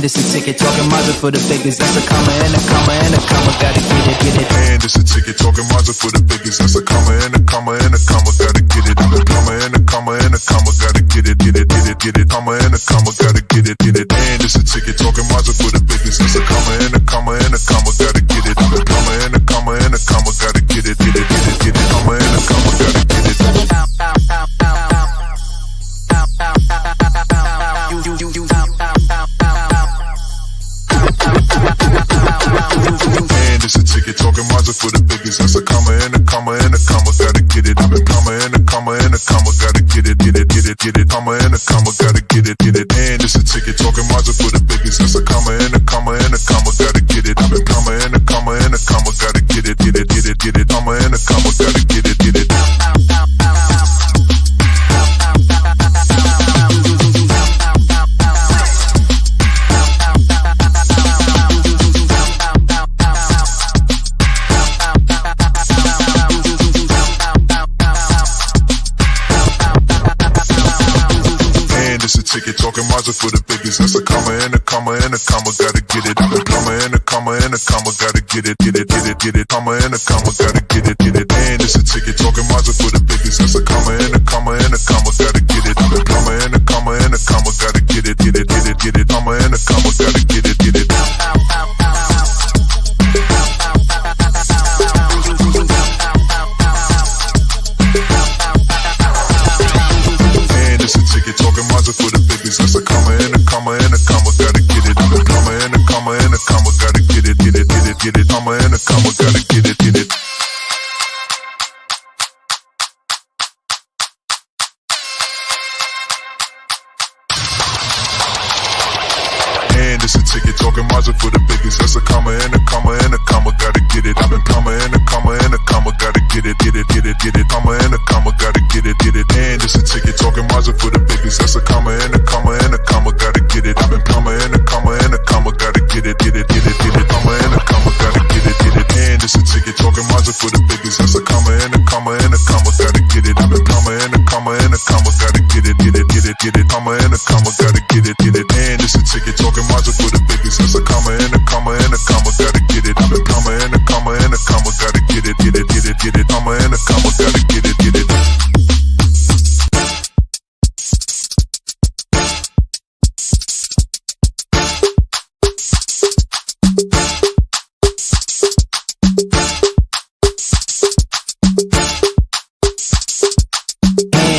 And it's a ticket talking Mazda for the biggest. That's a comma and a comma and a comma. Gotta get it, get it. And it's a ticket talking Mazda for the biggest. That's a comma and a comma and a comma. Gotta get it. And a comma and a comma and a comma. Gotta get it, get it, get it, get it. Comma and a comma. Gotta get it, get it. And it's a ticket talking Mazda for the biggest. That's a comma and a comma and a comma. Gotta get it. And a comma and a comma and a comma. Gotta get it, get it, get it, get it. Comma and a comma. Gotta get it. And it's a ticket talking Mazda for the biggest. That's a comma and a comma and a comma. Gotta get it. And a comma and a comma and a comma. Gotta get it, get it, get it, get it. Comma and a comma. Gotta get it, get it. And it's a ticket talking Mazda for the biggest. That's a comma and a comma and a comma. Gotta get it. And a comma and a comma and a comma. Gotta get it, get it, get it, get it. Comma and a comma. Gotta get it, get it. Ticket talking Mazda for the biggest. That's a comma and a comma and a comma. Gotta get it. And a comma and a comma and a comma. Gotta get it, get it, get it, get it. Comma and a comma. Gotta get it, get it. And it's a ticket talking Mazda for the biggest. That's a comma and a comma and a comma. Gotta get it. And a comma and a comma and a comma. Gotta get it, get it, get it, get it. Comma and a comma. Gotta get it, get it. Talking Mazda for the biggest. That's a comma and a comma and a comma. Gotta get it. And a comma and a comma and a comma. Gotta get it, get it, get it, get it. Comma and a comma. Gotta get it, get it. And it's a ticket talking Mazda for the biggest. That's a comma and a comma and a comma. Gotta get it. And a comma and a comma and a comma. Gotta get it, get it, get it, get it. Comma and a comma. Gotta get it, get it. And it's a ticket talking Mazda for the biggest. That's a comma and a comma and a comma. Gotta get it. And a comma and a comma and a comma. Gotta get it, get it, get it, get it. Comma and a comma. Gotta get it, get it. And it's a ticket talking Mazda for the biggest. That's a comma and a comma and a comma. Gotta get it. And a comma and a comma and a comma. Gotta get it, get it, get it, get it. Comma and a comma. Gotta get it, get it. And it's a ticket talking Mazda for the biggest. That's a comma and a comma and a comma. Gotta get it. And a comma and a comma and a comma. Gotta get it, get it, get it, get it. Comma and a comma. Gotta get it, get it.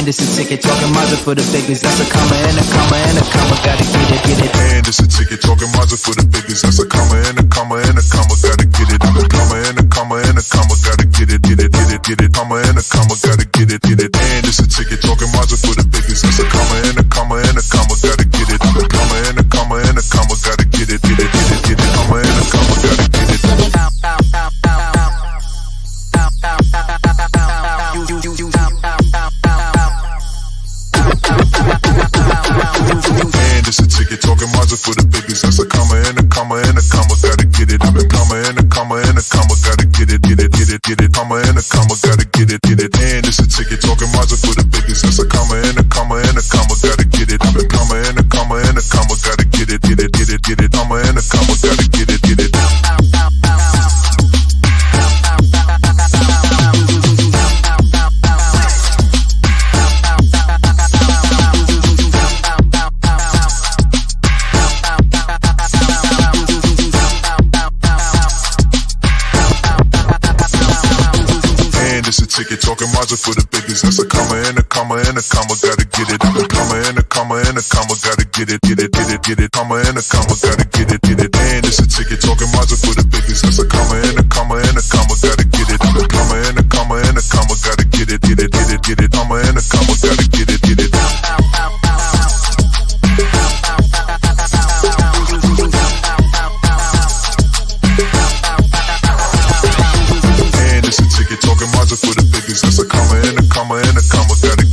And it's a ticket talking Mazda for the biggest. That's a comma and a comma and a comma. Gotta get it, get it. And it's a ticket talking Mazda for the biggest. That's a comma and a comma and a comma. Gotta get it. And a comma and a comma and a comma. Gotta get it, get it, get it, get it. Comma and a comma. Gotta get it, get it. And it's a ticket talking Mazda for the biggest. That's a comma and a comma and a comma. Gotta get it. And a comma and a comma and a comma. Gotta get it, get it, get it, get it. Comma and a comma. Gotta get it. And it's a ticket talking Mazda for the biggest. That's a comma and a comma and a comma. Gotta get it. And a comma and a comma and a comma. Gotta get it, get it, get it, get it. Comma and a comma. Gotta get it, get it. And it's a ticket talking Mazda for the biggest. That's a comma and a comma and a comma. Gotta get it. And a comma and a comma and a comma. Gotta get it, get it, get it, get it. Comma and a comma. Gotta get it, get it. Ticket talking Mazda for the biggest. That's a comma and a comma and a comma. Gotta get it. And a comma and a comma and a comma. Gotta get it, get it, get it, get it. Comma and a comma. Gotta get it, get it. And it's a ticket talking Mazda for the biggest. That's a comma and a comma and a comma. Gotta get it. And a comma and a comma and a comma. Gotta get it, get it, get it, get it. Comma and a comma. Gotta get it, get it. And it's a ticket talking Mazda for the biggest. That's a comma and a comma and a comma. Gotta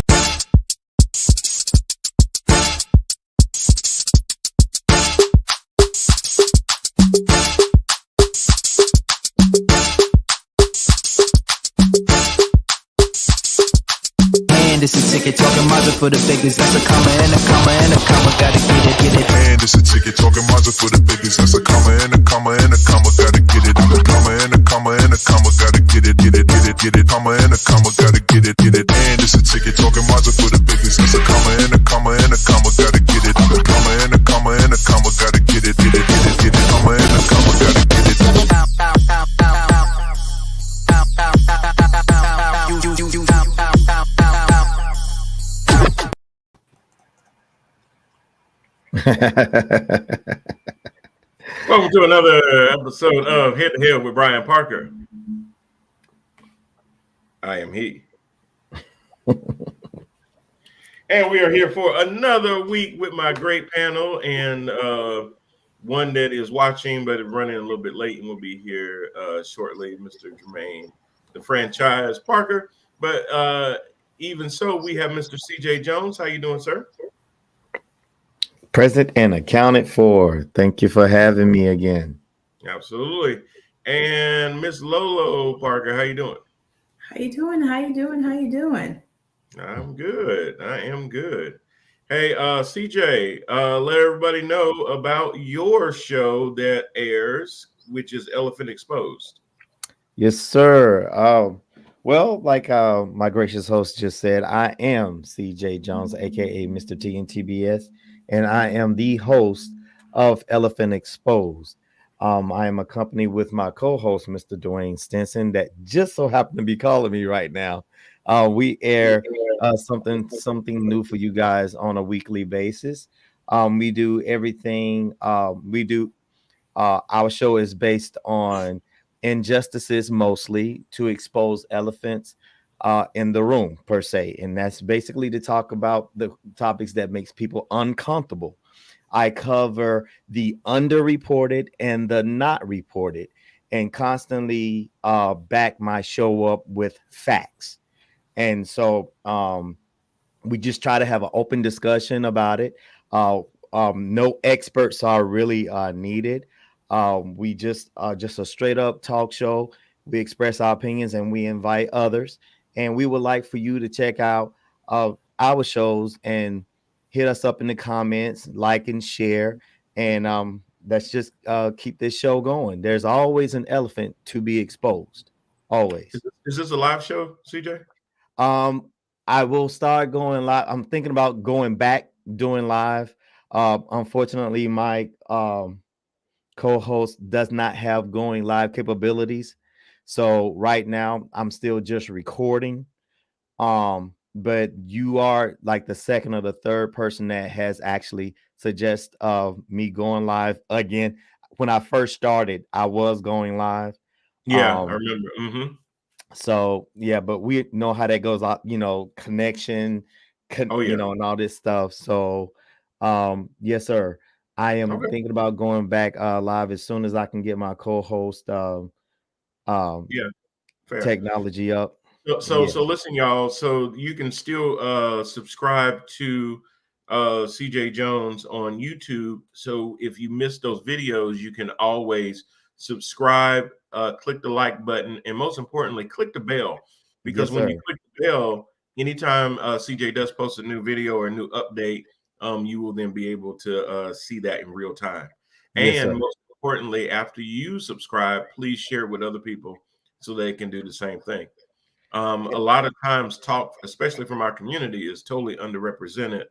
And it's a ticket talking Mazda for the biggest. That's a comma and a comma and a comma. Gotta get it. And it's a ticket talking Mazda for the biggest. That's a comma and a comma and a comma. Gotta get it. I'm a comma and a comma and a comma. Gotta get it. Comma and a comma. Gotta get it. And it's a ticket talking Mazda for the biggest. That's a comma and a comma and a comma. Gotta get it. I'm a comma and a comma and a comma. Gotta get it. Comma and a comma. Gotta get it. Welcome to another episode of Head to Head with Brian Parker. I am he. And we are here for another week with my great panel and one that is watching but is running a little bit late and will be here shortly, Mr. Jermaine, the franchise Parker. But even so, we have Mr. CJ Jones. How you doing, sir? Present and accounted for. Thank you for having me again. Absolutely. And Miss Lolo Parker, how you doing? How you doing? I'm good. I am good. Hey, CJ, let everybody know about your show that airs, which is Elephant Exposed. Yes, sir. Well, like my gracious host just said, I am CJ Jones, aka Mr. T and TBS, and I am the host of Elephant Exposed. I am accompanied with my co-host, Mr. Dwayne Stinson, that just so happened to be calling me right now. We air something new for you guys on a weekly basis. We do everything. Our show is based on injustices mostly to expose elephants in the room per se, and that's basically to talk about the topics that makes people uncomfortable. I cover the underreported and the not reported, and constantly back my show up with facts. And so we just try to have an open discussion about it. No experts are really needed. We just a straight up talk show. We express our opinions and we invite others. And we would like for you to check out our shows and hit us up in the comments, like and share. And let's just keep this show going. There's always an elephant to be exposed. Always. Is this a live show, CJ? I will start going live. I'm thinking about going back doing live. Unfortunately, my co-host does not have going live capabilities. So right now I'm still just recording. But you are like the second or the third person that has actually suggest me going live again. When I first started, I was going live. Yeah, I remember. Mm-hmm. So yeah, but we know how that goes out, connection, and all this stuff. So yes, sir. I am thinking about going back live as soon as I can get my co-host technology up. So listen, y'all. So you can still subscribe to CJ Jones on YouTube. So if you missed those videos, you can always subscribe, click the like button, and most importantly, click the bell. Because when you click the bell, anytime CJ does post a new video or a new update, you will then be able to see that in real time. And most importantly, after you subscribe, please share it with other people so they can do the same thing. A lot of times talk, especially from our community, is totally underrepresented.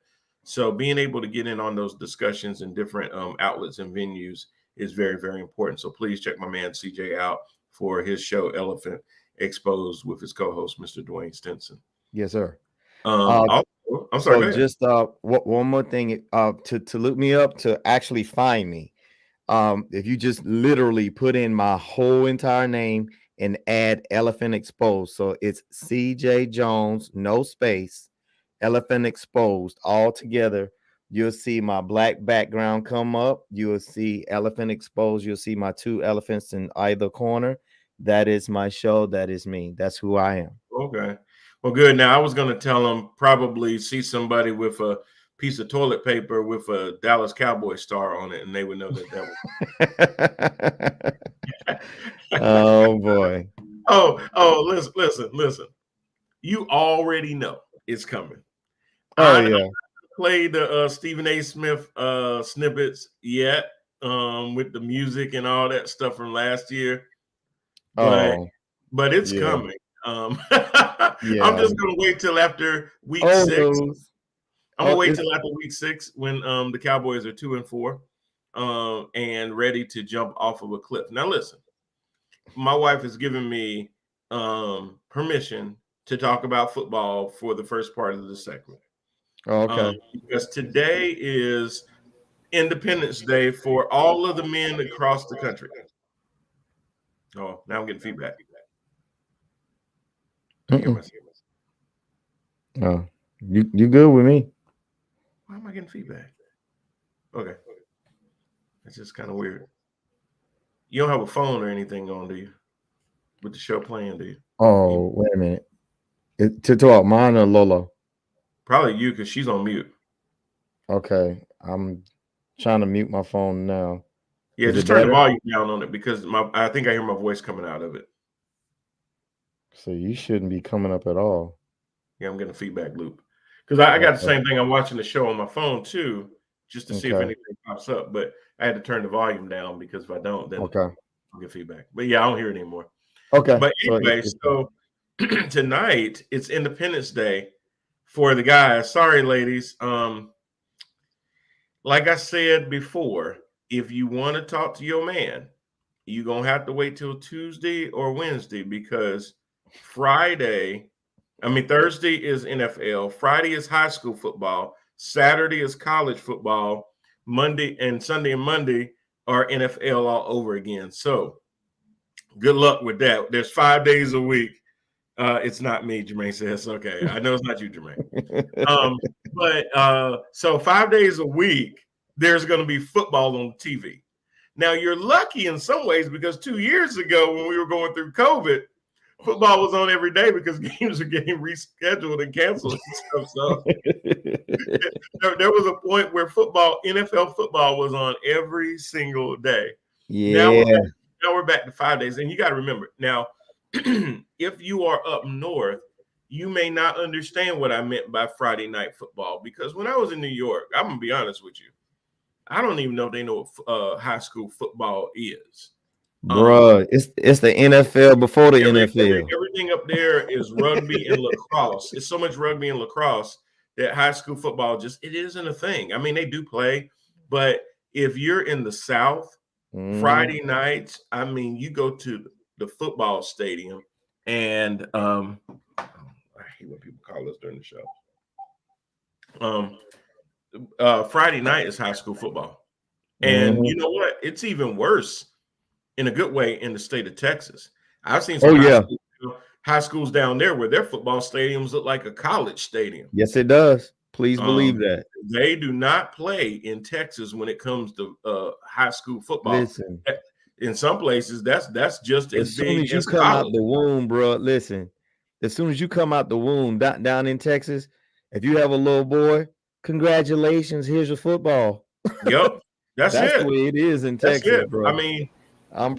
So being able to get in on those discussions in different outlets and venues is very, very important. So please check my man CJ out for his show Elephant Exposed with his co-host, Mr. Dwayne Stinson. Yes, sir. I'm sorry. So just one more thing to look me up, to actually find me. If you just literally put in my whole entire name and add Elephant Exposed. So it's CJ Jones, no space, Elephant Exposed, all together. You'll see my black background come up. You will see Elephant Exposed. You'll see my two elephants in either corner. That is my show. That is me. That's who I am. Okay. Well, good. Now, I was going to tell them probably see somebody with a piece of toilet paper with a Dallas Cowboy star on it, and they would know that was. Oh boy. Oh, listen. You already know is coming. Oh I yeah. don't play the Stephen A. Smith snippets yet with the music and all that stuff from last year, but Oh it's yeah. coming. I'm Yeah. just gonna wait till after week Old 6. news. I'm gonna Oh, wait it's, till after week 6 when the Cowboys are 2-4 and ready to jump off of a cliff. Now listen, my wife has given me permission to talk about football for the first part of the segment. okay. Because today is Independence Day for all of the men across the country. Oh, now I'm getting feedback. I hear myself. Oh, you good with me? Why am I getting feedback? Okay. It's just kind of weird. You don't have a phone or anything on, do you? With the show playing, do you? Oh, wait a minute. To talk mine or Lolo? Probably you, because she's on mute. Okay, I'm trying to mute my phone now. Yeah, Is just it turn the better? volume down on it because I think I hear my voice coming out of it. So you shouldn't be coming up at all. Yeah, I'm getting a feedback loop. Because I got the Okay. same thing. I'm watching the show on my phone too, just to see if Okay. anything pops up. But I had to turn the volume down because if I don't, then Okay. I'll get feedback. But yeah, I don't hear it anymore. Okay. But So anyway, so tonight it's Independence Day for the guys. Sorry, ladies. Like I said before, if you want to talk to your man, you're gonna have to wait till Tuesday or Wednesday because Thursday is NFL, Friday is high school football, Saturday is college football, Monday and Sunday and Monday are NFL all over again. So good luck with that. There's 5 days a week. It's not me, Jermaine says. Okay, I know it's not you, Jermaine. So 5 days a week, there's going to be football on TV. Now you're lucky in some ways because 2 years ago when we were going through COVID, football was on every day because games are getting rescheduled and canceled and stuff. So there was a point where NFL football was on every single day. yeah. Now we're back to 5 days. And you got to remember now, if you are up north, you may not understand what I meant by Friday night football because when I was in New York, I'm going to be honest with you, I don't even know if they know what high school football is. Bruh, it's the NFL before the NFL. Everything up there is rugby and lacrosse. It's so much rugby and lacrosse that high school football it isn't a thing. I mean, they do play, but if you're in the South, Friday nights, I mean, you go to the football stadium and I hate when people call us during the show. Friday night is high school football. And you know what? It's even worse in a good way in the state of Texas. I've seen some high schools down there where their football stadiums look like a college stadium. Yes, it does. Please believe that. They do not play in Texas when it comes to high school football. Listen, in some places, that's just as soon big as you come college. out the womb, bro. Listen, as soon as you come out the womb down in Texas, if you have a little boy, congratulations. Here's your football. Yep, that's it. The way it is in Texas, bro. I mean, I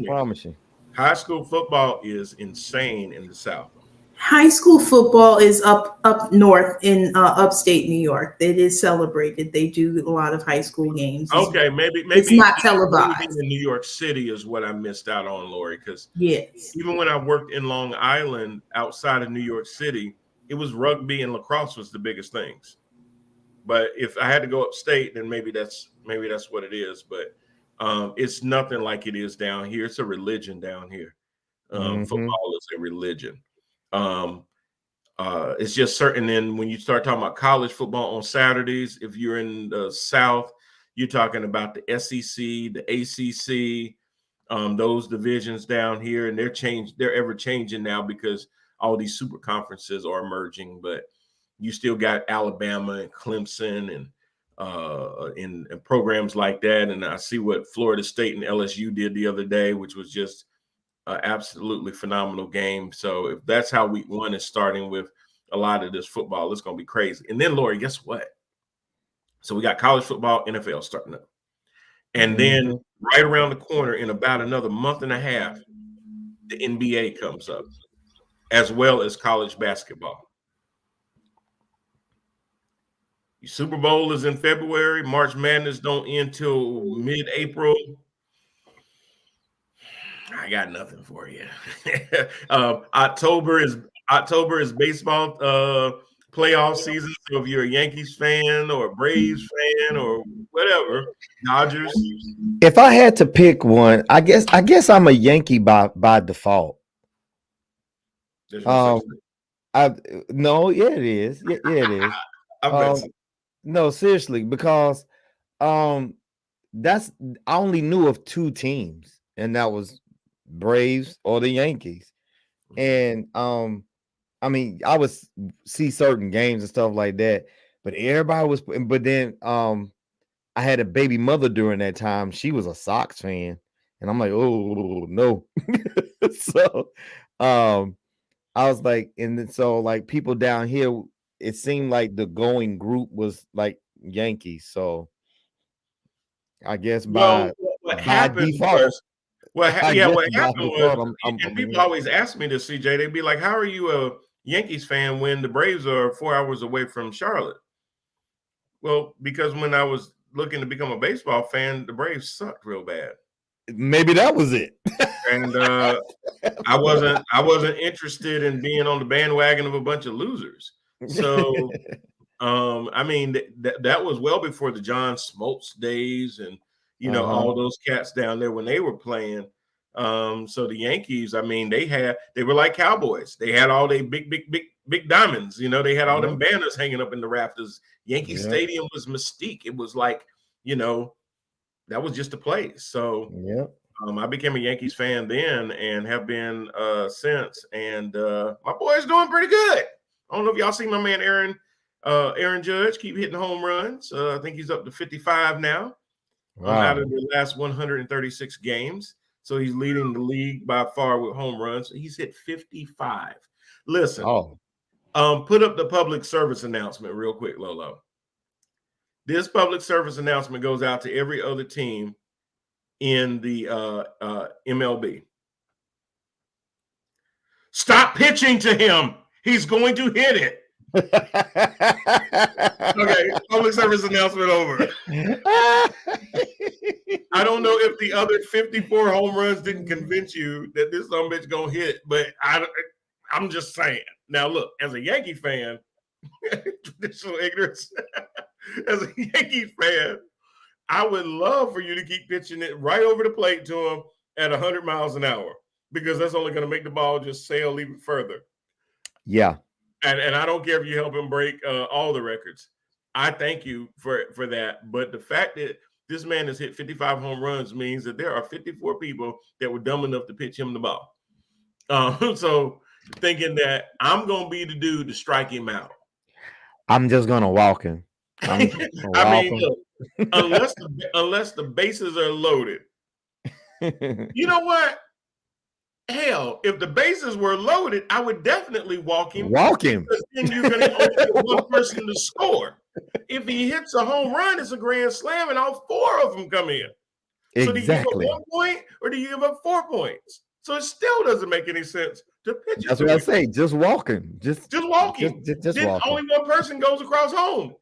promise you. High school football is insane in the South. High school football is up north in upstate New York. It is celebrated. They do a lot of high school games. Okay, maybe it's not televised. In New York City is what I missed out on, Lori, because yes, even when I worked in Long Island outside of New York City, it was rugby and lacrosse was the biggest things. But if I had to go upstate, then maybe that's what it is. But it's nothing like it is down here. It's a religion down here. Football is a religion. It's just certain. And when you start talking about college football on Saturdays, if you're in the South, you're talking about the SEC, the ACC, those divisions down here, and they're ever changing now because all these super conferences are emerging. But you still got Alabama and Clemson and programs like that. And I see what Florida State and LSU did the other day, which was just absolutely phenomenal game. So if that's how week 1 is starting with a lot of this football, it's going to be crazy. And then, Lori, guess what? So we got college football, NFL starting up. And then right around the corner in about another month and a half, the NBA comes up, as well as college basketball. Super Bowl is in February. March Madness don't end till mid-April. I got nothing for you. October is baseball playoff season. So if you're a Yankees fan or a Braves fan or whatever, Dodgers. If I had to pick one, I guess I'm a Yankee by default. There's no such thing. It is. Yeah, it is. I bet so. No, seriously, because I only knew of two teams, and that was Braves or the Yankees. And I mean, I would see certain games and stuff like that, but everybody was. But then I had a baby mother during that time. She was a Sox fan, and I'm like, oh no. So I was like, and then so like people down here, it seemed like the going group was like Yankees. So I guess by happened default. was what happened was, and people always ask me this, CJ. They'd be like, "How are you a Yankees fan when the Braves are 4 hours away from Charlotte?" Well, because when I was looking to become a baseball fan, the Braves sucked real bad. Maybe that was it. And I wasn't interested in being on the bandwagon of a bunch of losers. So I mean that was well before the John Smoltz days and all those cats down there when they were playing. So the Yankees, I mean, they were like Cowboys. They had all their big diamonds. They had all them banners hanging up in the rafters. Yankee Stadium was mystique. It was like, that was just a place. So I became a Yankees fan then and have been since. And my boy's doing pretty good. I don't know if y'all see my man Aaron Judge keep hitting home runs. I think he's up to 55 now. Out of the last 136 games. So he's leading the league by far with home runs. He's hit 55. Listen, put up the public service announcement real quick, Lolo. This public service announcement goes out to every other team in the MLB. Stop pitching to him. He's going to hit it. Okay, public service announcement over. I don't know if the other 54 home runs didn't convince you that this son bitch gonna hit, but I'm just saying. Now look, as a Yankee fan, traditional ignorance. As a Yankee fan, I would love for you to keep pitching it right over the plate to him at 100 miles an hour because that's only going to make the ball just sail even further. Yeah. And I don't care if you help him break all the records. I thank you for that. But the fact that this man has hit 55 home runs means that there are 54 people that were dumb enough to pitch him the ball. So thinking that I'm going to be the dude to strike him out. I'm just going to walk him. I mean, look, unless the bases are loaded. You know what? Hell, if the bases were loaded, I would definitely walk him. Because then you're going to only get one person to score. If he hits a home run, it's a grand slam, and all four of them come in. So do you give up 1 point or do you give up 4 points? So it still doesn't make any sense to pitch. That's what I say. Just walking. Just walking. Just walking. Only one person goes across home.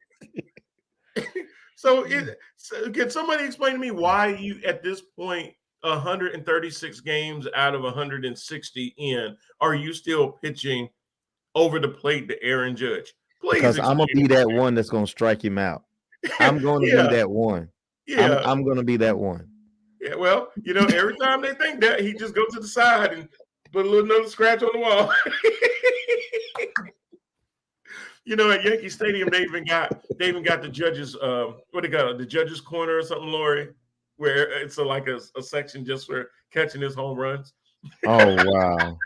So can somebody explain to me why you, at this point, 136 games out of 160 in, are you still pitching over the plate to Aaron Judge? Please, because I'm gonna be that one that's gonna strike him out. I'm gonna be that one. Yeah, I'm gonna be that one. Yeah, well, every time they think that, he just goes to the side and put a little another scratch on the wall. At Yankee Stadium, they even got the judges. What they got? The judges' corner or something, Lori, where it's like a section just for catching his home runs. Oh wow.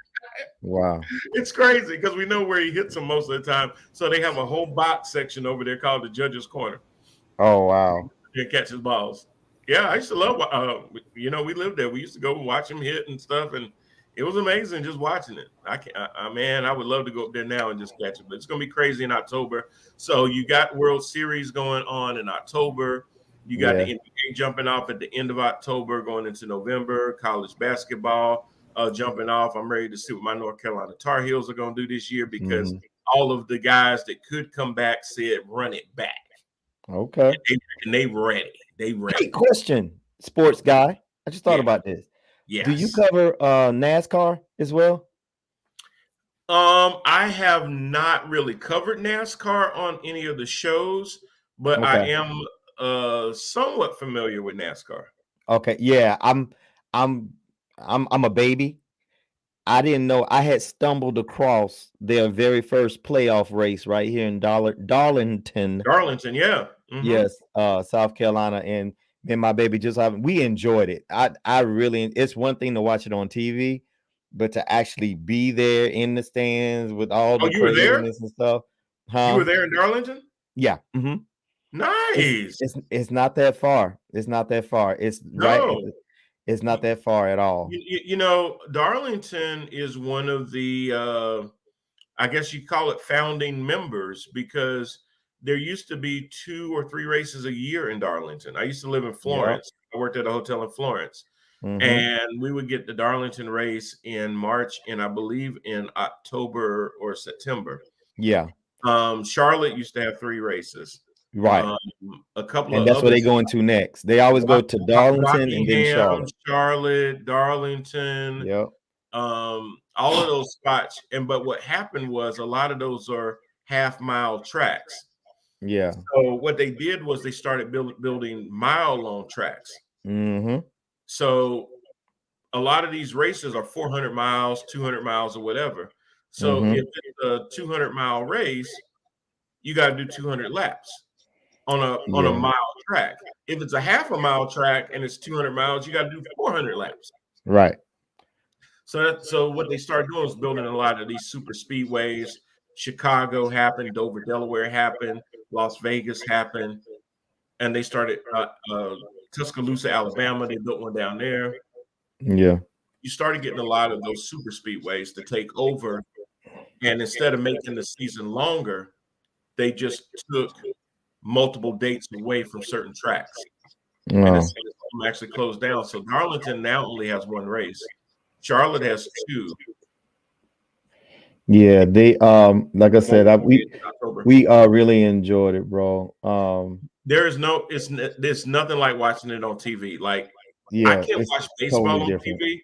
Wow. It's crazy because we know where he hits them most of the time. So they have a whole box section over there called the judge's corner. Oh, wow. He catches balls. Yeah, I used to love, we lived there. We used to go and watch him hit and stuff. And it was amazing just watching it. I would love to go up there now and just catch it. But it's going to be crazy in October. So you got World Series going on in October. You got the NBA jumping off at the end of October, going into November, college basketball. Jumping off. I'm ready to see what my North Carolina Tar Heels are going to do this year because all of the guys that could come back said run it back. Okay. And they ready. They ready. Great question, sports guy. I just thought about this. Yes. Do you cover NASCAR as well? I have not really covered NASCAR on any of the shows, but I Okay. am somewhat familiar with NASCAR. Okay. Yeah, I'm a baby. I didn't know I had stumbled across their very first playoff race right here in Darlington. Darlington, yeah. Mhm. Yes, South Carolina, and me and my baby just haven't. We enjoyed it. I really. It's one thing to watch it on TV, but to actually be there in the stands with all the you were there? craziness and stuff. You were there in Darlington? Yeah. Mm-hmm. Nice. It's not that far. It's not that far. It's right. No. It's not that far at all. You know, Darlington is one of the, I guess you call it founding members, because there used to be 2 or 3 races a year in Darlington. I used to live in Florence. I worked at a hotel in Florence. Mhm. And we would get the Darlington race in March and I believe in October or September. Yeah. Charlotte used to have 3 races. Right. A couple And of that's where they others, go into next. They always go to Darlington and then Rockingham, Charlotte. Charlotte, Darlington. Yep. All of those spots. But what happened was a lot of those are half-mile tracks. Yeah. So what they did was they started building mile-long tracks. Mm-hmm. So a lot of these races are 400 miles, 200 miles, or whatever. So Mhm. if it's a 200-mile race, you got to do 200 laps on a mile track. If it's a half a mile track and it's 200 miles, you got to do 400 laps. Right. So what they started doing was building a lot of these super speedways. Chicago happened, Dover, Delaware happened, Las Vegas happened, and they started Tuscaloosa, Alabama. They built one down there. Yeah. You started getting a lot of those super speedways to take over, and instead of making the season longer, they just took multiple dates away from certain tracks. And it's actually closed down. So Darlington now only has 1 race. Charlotte has 2. Yeah, they like I said, we really enjoyed it, bro. There's nothing like watching it on TV. Like, Yeah, I can't watch baseball totally on TV,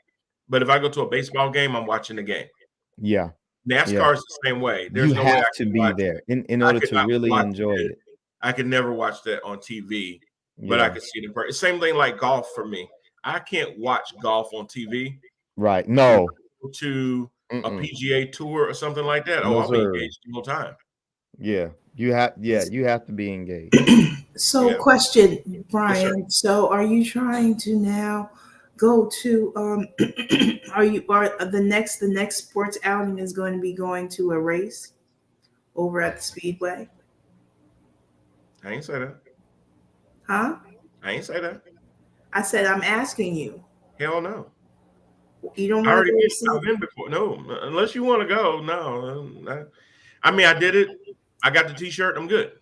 but if I go to a baseball game, I'm watching the game. Yeah. NASCAR is the same way. There's You no way I have to can be watch there it. in I order could to not really watch enjoy it. I could never watch that on TV, but I could see it in person. Same thing like golf for me. I can't watch golf on TV. Right. No. To a PGA tour or something like that. No, I'll be sir. engaged the whole time. Yeah. You have to be engaged. So Yeah. question, Brian. Yes, so are you trying to now go to are the next sports outing is going to be going to a race over at the Speedway? I ain't say that. Huh? I ain't say that. I said I'm asking you. Hell no. You don't I want already to been, go I've been before. No, unless you want to go. No. I mean, I did it. I got the T-shirt. I'm good.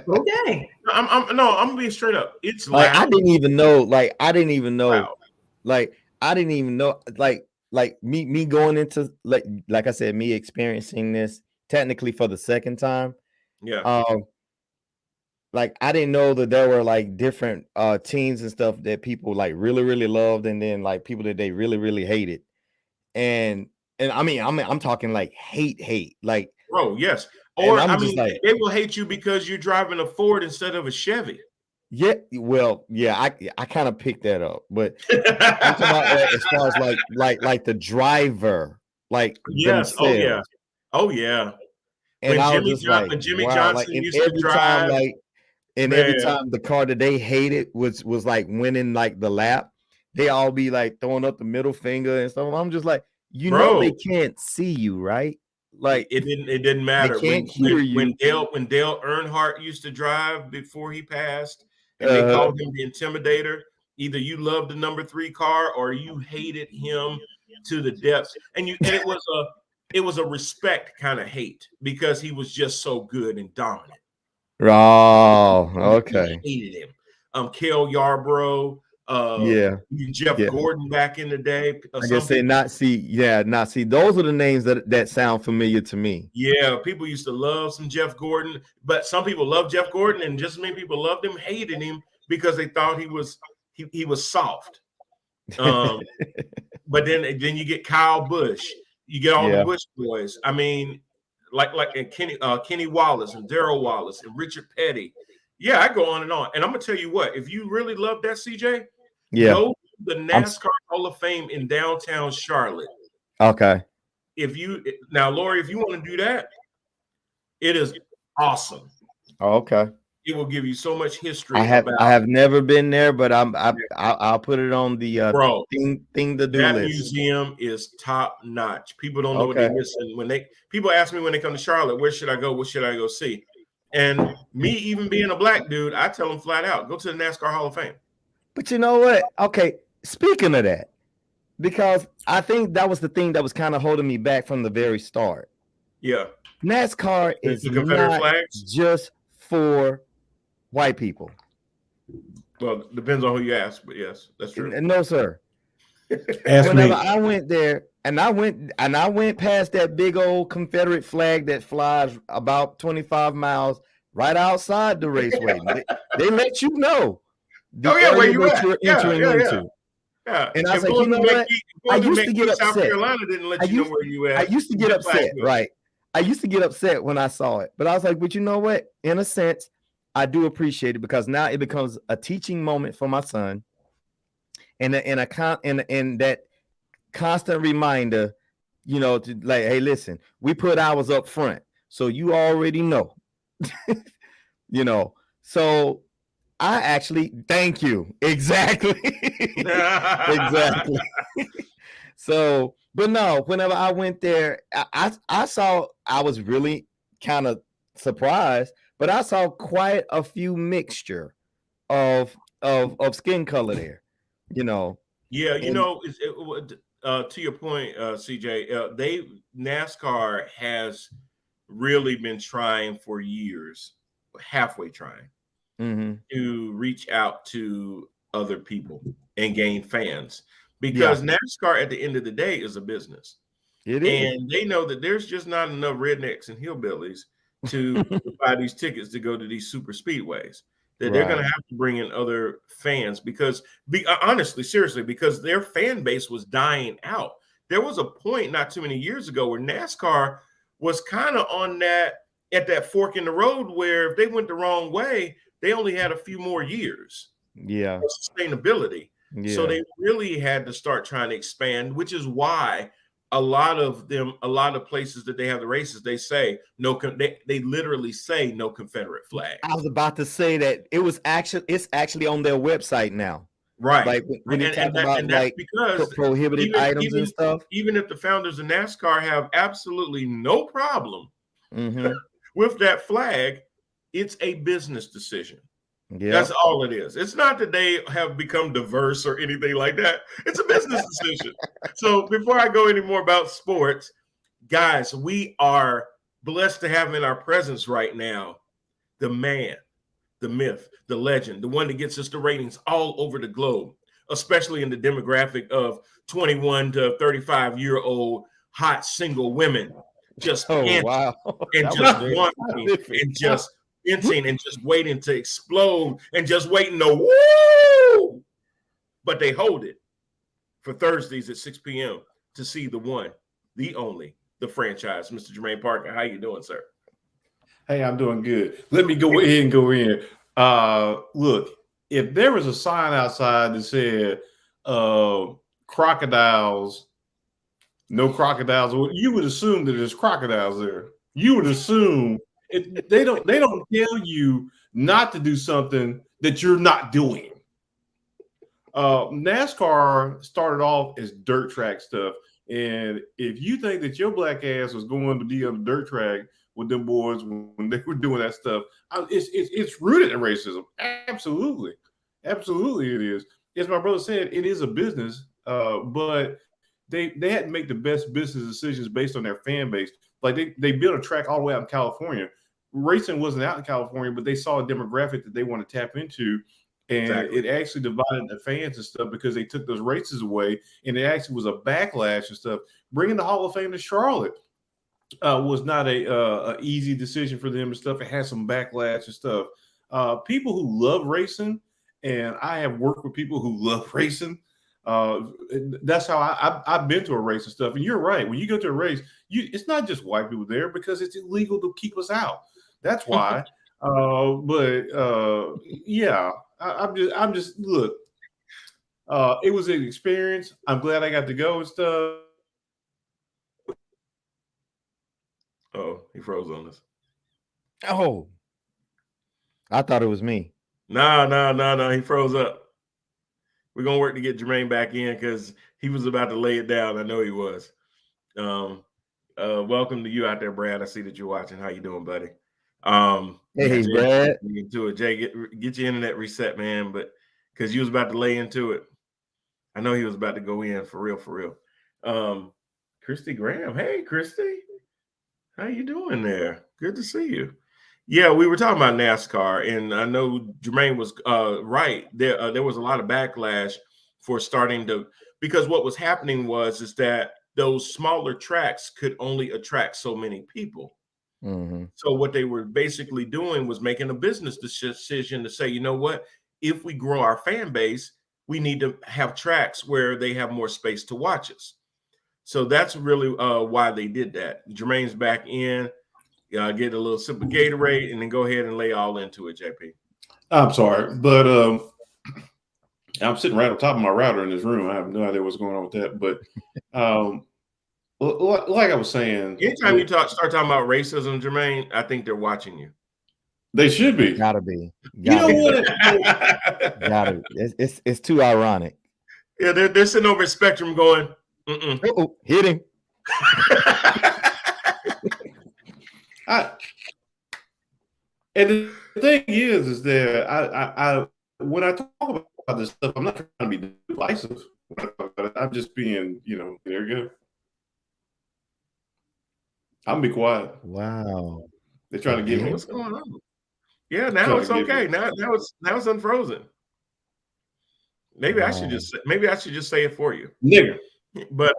Okay. I'm gonna be straight up. It's Like loud. I didn't even know. Loud. Like me going into like I said, me experiencing this technically for the second time. Yeah. Like I didn't know that there were like different teams and stuff that people like really, really loved, and then like people that they really, really hated. And I mean, I'm talking like hate. Like, Bro, yes. Or I'm I just mean, like- they will hate you because you're driving a Ford instead of a Chevy. yeah, well, yeah, I kind of picked that up, but I'm talking about as far as like the driver, like Yes. themselves. Oh yeah. And When I Jimmy was just like, Jimmy wow, Johnson like, and used to every time, drive, like, and every man. time the car that they hated was like winning like the lap, they all be like throwing up the middle finger and stuff. I'm just like, you know, they can't see you, right? Like it didn't matter. They can't hear you. When Dale Earnhardt used to drive before he passed, and they called him the Intimidator. Either you loved the number 3 car or you hated him to the depths, and it was a respect kind of hate because he was just so good and dominant. Oh, okay. You hated him. Cale Yarborough, Yeah. Jeff Yeah. Gordon back in the day. I guess say not see. Those are the names that sound familiar to me. Yeah, people used to love some Jeff Gordon, but some people love Jeff Gordon, and just as many people loved him, hated him because they thought he was soft. But then you get Kyle Busch, you get all the Bush boys. I mean, like and Kenny Wallace and Darrell Wallace and Richard Petty. Yeah, I go on. And I'm gonna tell you what, if you really love that, CJ, go to the NASCAR Hall of Fame in downtown Charlotte. Okay. Lori, if you want to do that, it is awesome. Oh, okay. It will give you so much history. I have never been there, but I'll put it on the thing to do that list. Museum is top notch. People don't know what they're missing people ask me when they come to Charlotte, where should I go? What should I go see? And me, even being a black dude, I tell them flat out, go to the NASCAR Hall of Fame. But you know what? Okay, speaking of that, because I think that was the thing that was kind of holding me back from the very start. Yeah. NASCAR is Confederate not flags just for white people. Well, depends on who you ask, but yes, that's true. No, sir. Whenever I went there, and I went past that big old Confederate flag that flies about 25 miles right outside the raceway. they let you know. Where you at? You're entering into. Yeah. And I was like, you know what? I used to get upset. South Carolina didn't let you know where you at. I used to get upset, right? I used to get upset when I saw it, but I was like, but you know what? In a sense, I do appreciate it because now it becomes a teaching moment for my son, and that constant reminder, you know, to like, hey, listen, we put ours up front, so you already know, you know. So I actually thank you exactly, exactly. So. But no, whenever I went there, I saw, I was really kind of surprised, but I saw quite a few mixture of skin color there, you know. Yeah, you know, to your point, CJ, NASCAR has really been trying for years, halfway trying, to reach out to other people and gain fans. Because NASCAR at the end of the day is a business. It is. And they know that there's just not enough rednecks and hillbillies to buy these tickets to go to these super speedways. That they're going to have to bring in other fans because honestly, seriously, because their fan base was dying out. There was a point not too many years ago where NASCAR was kind of on at that fork in the road where if they went the wrong way, they only had a few more years. Yeah. Of sustainability. Yeah. So they really had to start trying to expand, which is why a lot of places that they have the races, they say no. They literally say no Confederate flag. I was about to say that it's actually on their website now, right? Like when you talk about like because prohibited items and stuff. Even if the founders of NASCAR have absolutely no problem with that flag, it's a business decision. Yeah. That's all it is. It's not that they have become diverse or anything like that. It's a business decision. So before I go any more about sports, guys, we are blessed to have in our presence right now the man, the myth, the legend, the one that gets us the ratings all over the globe, especially in the demographic of 21 to 35-year-old hot single women just and just wanting and just inching and just waiting to explode and just waiting to woo. But they hold it for Thursdays at 6 p.m. to see the one, the only, the franchise. Mr. Jermaine Parker, how you doing, sir? Hey, I'm doing good. Let me go ahead and go in. Look, if there was a sign outside that said crocodiles, no crocodiles, you would assume that there's crocodiles there. You would assume they don't tell you not to do something that you're not doing. NASCAR started off as dirt track stuff, and if you think that your black ass was going to be on the dirt track with them boys when they were doing that stuff, it's rooted in racism. Absolutely it is. As my brother said, it is a business, but they had to make the best business decisions based on their fan base. Like they built a track all the way out in California. Racing wasn't out in California, but they saw a demographic that they want to tap into, And Exactly. it actually divided the fans and stuff because they took those races away, and it actually was a backlash and stuff. Bringing the Hall of Fame to Charlotte was not a easy decision for them and stuff. It had some backlash and stuff. People who love racing, and I have worked with people who love racing. That's how I've been to a race and stuff. And you're right. When you go to a race, it's not just white people there because it's illegal to keep us out. That's why. Yeah, I'm just look. It was an experience. I'm glad I got to go and stuff. Oh, he froze on us. Oh, I thought it was me. No. He froze up. We're gonna work to get Jermaine back in because he was about to lay it down. I know he was. Welcome to you out there, Brad. I see that you're watching. How you doing, buddy? Hey, Jay, Brad. into it. Jay, get your internet reset, man. But because you was about to lay into it, I know he was about to go in for real. Christy Graham. Hey, Christy, how you doing there? Good to see you. Yeah, we were talking about NASCAR, and I know Jermaine was right. There was a lot of backlash for starting to, because what was happening is that those smaller tracks could only attract so many people. Mm-hmm. So what they were basically doing was making a business decision to say, you know what, if we grow our fan base, we need to have tracks where they have more space to watch us. So that's really why they did that. Jermaine's back in. Get a little sip of Gatorade and then go ahead and lay all into it, JP. I'm sorry, but I'm sitting right on top of my router in this room. I have no idea what's going on with that. But like I was saying, anytime you start talking about racism, Jermaine, I think they're watching you. They should be. Gotta be. You know what? Gotta. It's too ironic. Yeah, they're sitting over at Spectrum going, Uh-oh, hit him. And the thing is that I when I talk about this stuff, I'm not trying to be divisive. I'm just being, there you go. I'm gonna be quiet. Wow. They're trying to get me. What's going on? Yeah, now it's okay. Now it's unfrozen. Maybe I should just say it for you. Nigga. But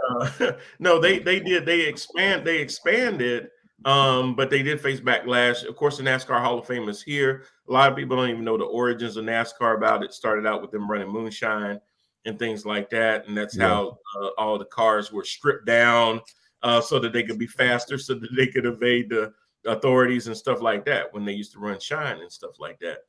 no, they expanded, but they did face backlash. Of course, the NASCAR Hall of Fame is here. A lot of people don't even know the origins of NASCAR about it. Started out with them running moonshine and things like that, and that's how all the cars were stripped down so that they could be faster, so that they could evade the authorities and stuff like that when they used to run shine and stuff like that.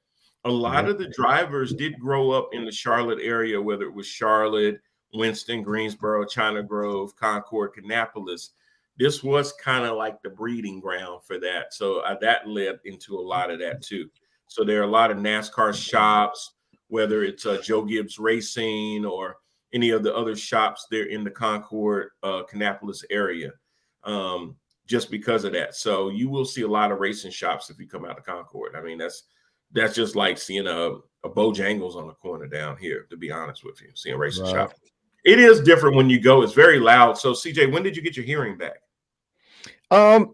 A lot of the drivers did grow up in the Charlotte area, whether it was Charlotte, Winston, Greensboro, China Grove, Concord, Kannapolis. This was kind of like the breeding ground for that. So that led into a lot of that too. So there are a lot of NASCAR shops, whether it's Joe Gibbs Racing or any of the other shops there in the Concord, Kannapolis area, just because of that. So you will see a lot of racing shops if you come out of Concord. I mean, that's just like seeing a Bojangles on the corner down here, to be honest with you, seeing a racing shop. It is different when you go. It's very loud. So, CJ, when did you get your hearing back? The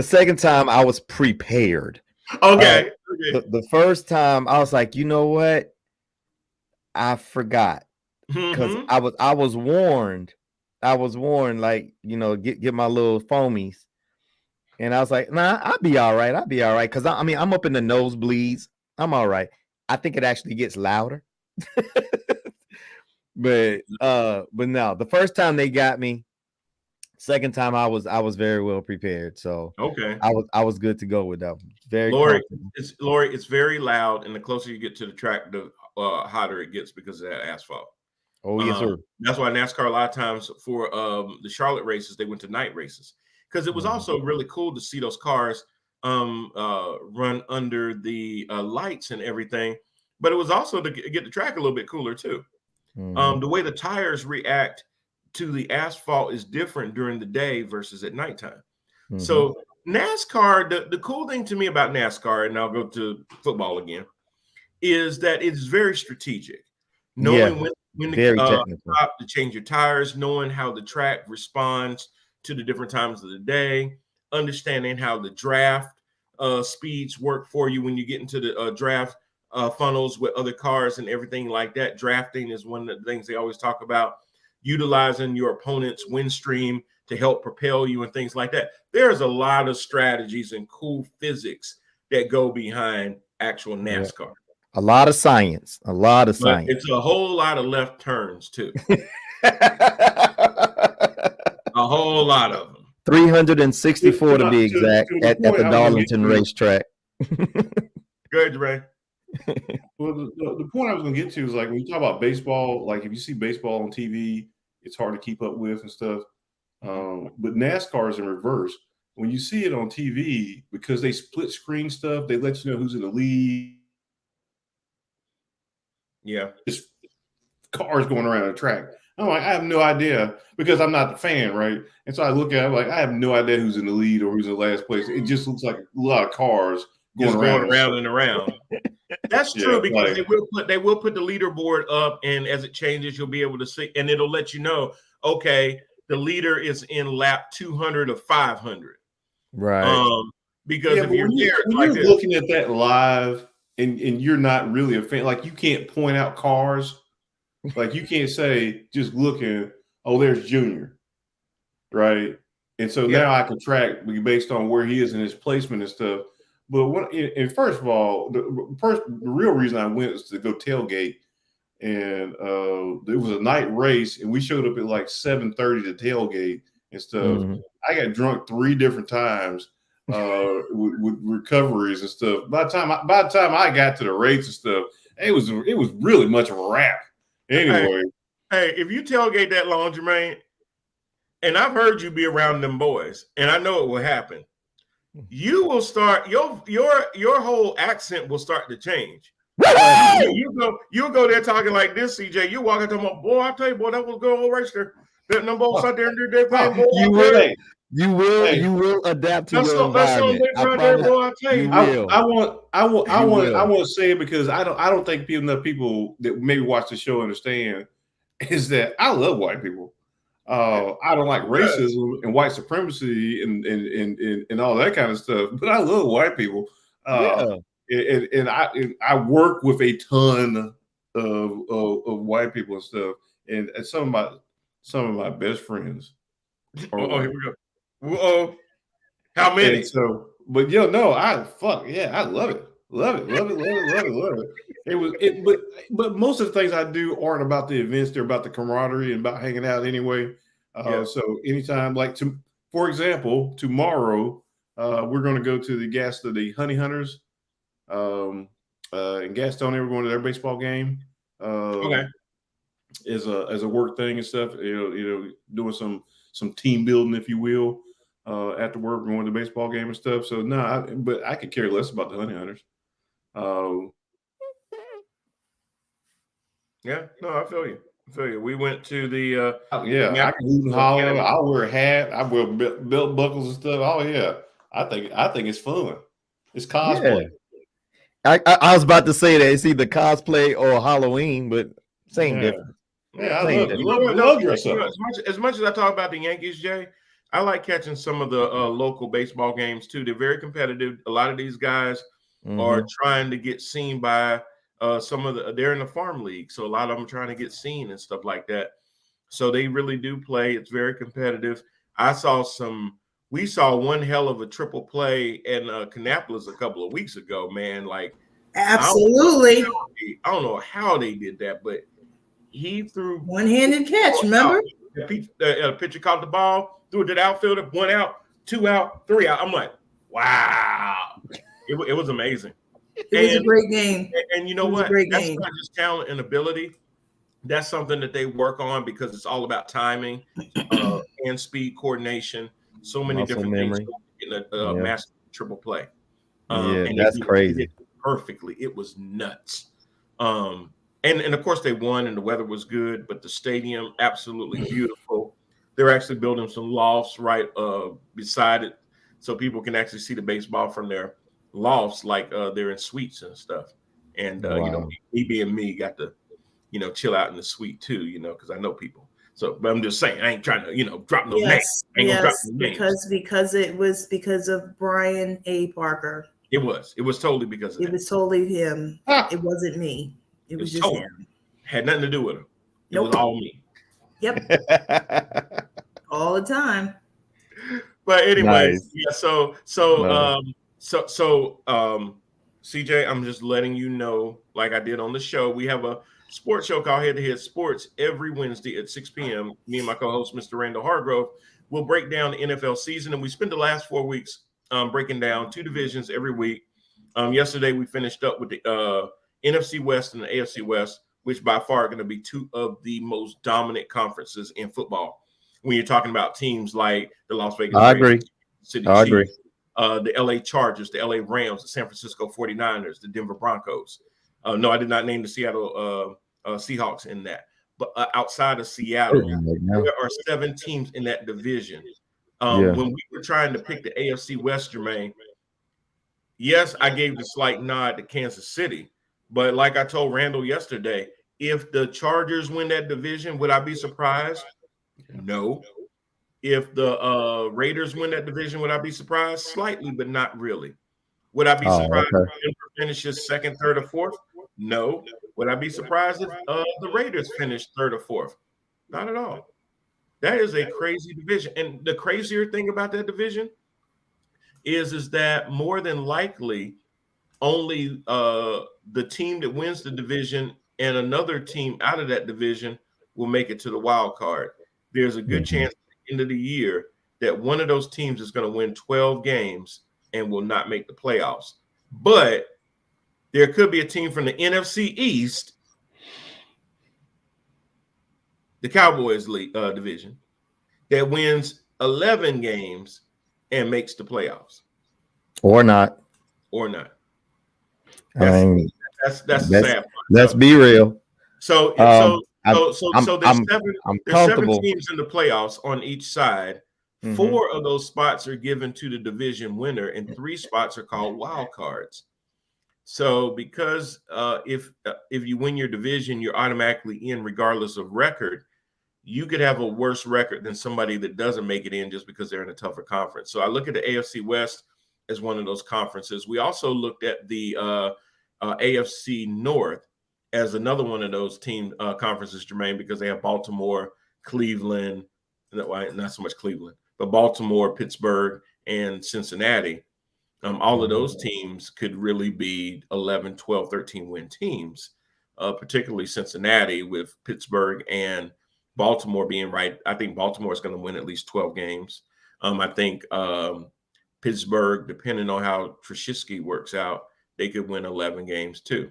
second time I was prepared. Okay. The first time I was like, you know what? I forgot because I was warned. Like, get my little foamies. And I was like, nah, I'll be all right. Because I'm up in the nosebleeds. I'm all right. I think it actually gets louder. but no, the first time they got me, second time I was very well prepared. So okay, I was good to go with that. Lori, it's very loud, and the closer you get to the track, the hotter it gets because of that asphalt. Oh, yes, sir. That's why NASCAR a lot of times for the Charlotte races, they went to night races because it was also really cool to see those cars run under the lights and everything. But it was also to get the track a little bit cooler too. The way the tires react to the asphalt is different during the day versus at nighttime. So NASCAR, the cool thing to me about NASCAR, and I'll go to football again, is that it's very strategic. Knowing when to stop to change your tires, knowing how the track responds to the different times of the day, understanding how the draft speeds work for you when you get into the draft funnels with other cars and everything like that. Drafting is one of the things they always talk about, utilizing your opponent's wind stream to help propel you and things like that. There's a lot of strategies and cool physics that go behind actual NASCAR. A lot of science. A lot of But science. it's a whole lot of left turns too. A whole lot of them. 364 to be exact at the Darlington racetrack. Good, Ray. Well, the point I was going to get to is like when you talk about baseball, like if you see baseball on TV, it's hard to keep up with and stuff. But NASCAR is in reverse. When you see it on TV, because they split screen stuff, they let you know who's in the lead. Yeah. Just cars going around the track. I'm like, I have no idea because I'm not the fan, right? And so I look at it like I have no idea who's in the lead or who's in last place. It just looks like a lot of cars going around and around. That's true because they will put the leaderboard up, and as it changes, you'll be able to see, and it'll let you know, okay, the leader is in lap 200 of 500. Right. Because if you're looking at that live and you're not really a fan, like you can't point out cars. Like you can't say just looking, oh, there's Junior, right? And so now I can track based on where he is in his placement and stuff. But and first of all, the real reason I went was to go tailgate, and it was a night race, and we showed up at like 7:30 to tailgate and stuff. Mm-hmm. I got drunk 3 different times with recoveries and stuff. By the time I got to the race and stuff, it was really much of a wrap. Anyway, hey, if you tailgate that long, Jermaine, and I've heard you be around them boys, and I know it will happen. You will start your whole accent will start to change. You'll go there talking like this, CJ. You walk into my boy. I tell you, boy, that was a good old racer. That number out there and do their thing, boy. You will adapt to your environment. I want to say it because I don't think enough people that maybe watch the show understand is that I love white people. I don't like racism and white supremacy and all that kind of stuff, but I love white people. And I work with a ton of white people and stuff, and some of my best friends. Here we go. Whoa. How many? And so, but I love it. Love it. But most of the things I do aren't about the events; they're about the camaraderie and about hanging out anyway. So anytime, for example, tomorrow we're going to go to the Honey Hunters in Gastonia. We're going to their baseball game. As a work thing and stuff. Doing some team building, if you will. After work, going to the baseball game and stuff. So but I could care less about the Honey Hunters. I feel you. We went to the I can hoot and holler. I'll wear a hat. I wear belt buckles and stuff. Oh yeah, I think it's fun. It's cosplay. Yeah. I was about to say that it's either cosplay or Halloween, but same difference. Yeah, I love dress up. As much as I talk about the Yankees, Jay, I like catching some of the local baseball games too. They're very competitive. A lot of these guys are trying to get seen by they're in the farm league. So a lot of them are trying to get seen and stuff like that. So they really do play. It's very competitive. We saw one hell of a triple play in Kannapolis a couple of weeks ago, man. Like, absolutely. I don't know how they did that, but he threw one-handed catch, remember? The pitcher caught the ball, threw it to the outfielder, 1 out, 2 out, 3 out. I'm like, wow. It was amazing. It was a great game. And you know what? That's not just talent and ability. That's something that they work on because it's all about timing and speed coordination. So many different things in a massive triple play. And that's crazy. Perfectly. It was nuts. And of course they won and the weather was good, but the stadium absolutely beautiful. They're actually building some lofts right beside it so people can actually see the baseball from their lofts like they're in suites and stuff. And me being me got to chill out in the suite too, because I know people. So, but I'm just saying, I ain't trying to, drop no names. Yes, I ain't gonna drop yes, no names. because it was because of Brian A. Parker. It was totally because of It that. was totally him. Ah. It wasn't me. It was just totally him. Had nothing to do with him. It was Nope. all me. Yep. All the time. But anyways, Nice. yeah. So CJ, I'm just letting you know, like I did on the show, we have a sports show called Head to Head Sports every Wednesday at 6 p.m. Me and my co-host, Mr. Randall Hargrove, will break down the NFL season, and we spent the last 4 weeks breaking down 2 divisions every week. Yesterday, we finished up with the NFC West and the AFC West, which by far are going to be 2 of the most dominant conferences in football. When you're talking about teams like the Las Vegas I Raiders, agree. City I Chiefs, the LA Chargers, the LA Rams, the San Francisco 49ers, the Denver Broncos. No, I did not name the Seattle Seahawks in that. But outside of Seattle, there are 7 teams in that division. When we were trying to pick the AFC West, Jermaine, yes, I gave the slight nod to Kansas City. But like I told Randall yesterday, if the Chargers win that division, would I be surprised? No. If the Raiders win that division, would I be surprised? Slightly, but not really. Would I be surprised if Denver finishes 2nd, 3rd, or 4th? No. Would I be surprised if the Raiders finish 3rd or 4th? Not at all. That is a crazy division. And the crazier thing about that division is that more than likely only the team that wins the division and another team out of that division will make it to the wild card. There's a good chance at the end of the year that one of those teams is going to win 12 games and will not make the playoffs. But there could be a team from the NFC East, the Cowboys division, that wins 11 games and makes the playoffs. Or not. That's the sad part. Let's be real. So there's 7 comfortable. teams in the playoffs on each side. 4 of those spots are given to the division winner, and 3 spots are called wild cards. So because if you win your division, you're automatically in regardless of record. You could have a worse record than somebody that doesn't make it in just because they're in a tougher conference. So I look at the AFC West as one of those conferences. We also looked at the AFC North as another one of those team conferences, Jermaine, because they have Baltimore, Cleveland, not so much Cleveland, but Baltimore, Pittsburgh, and Cincinnati. All of those teams could really be 11, 12, 13 win teams, particularly Cincinnati with Pittsburgh and Baltimore being right. I think Baltimore is going to win at least 12 games. I think Pittsburgh, depending on how Trubisky works out, they could win 11 games too.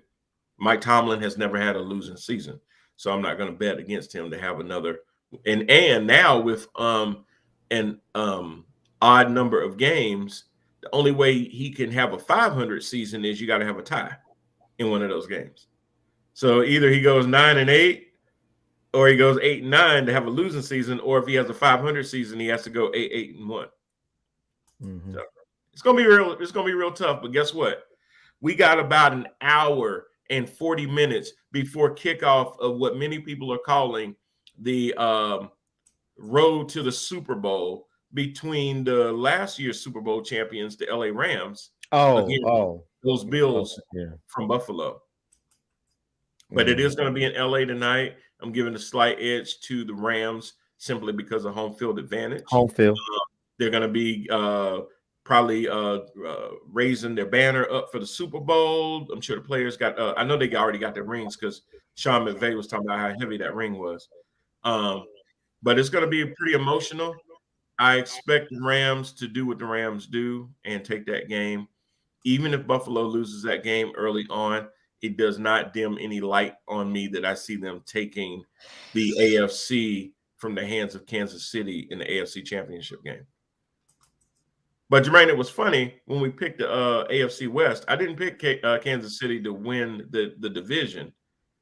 Mike Tomlin has never had a losing season, so I'm not going to bet against him to have another. And now with an odd number of games, the only way he can have a 500 season is you got to have a tie in one of those games. So either he goes 9-8, or he goes 8-9 to have a losing season, or if he has a 500 season, he has to go 8-1. So it's gonna be real. It's gonna be real tough. But guess what? We got about an hour and 40 minutes before kickoff of what many people are calling the road to the Super Bowl between the last year's Super Bowl champions, the LA Rams, those Bills from Buffalo. But it is going to be in LA tonight. I'm giving a slight edge to the Rams simply because of home field advantage. Home field. They're going to be probably raising their banner up for the Super Bowl. I'm sure the players got I know they already got their rings because Sean McVay was talking about how heavy that ring was. But it's going to be pretty emotional. I expect the Rams to do what the Rams do and take that game. Even if Buffalo loses that game early on, it does not dim any light on me that I see them taking the AFC from the hands of Kansas City in the AFC Championship game. But Jermaine, it was funny when we picked the AFC West. I didn't pick Kansas City to win the division.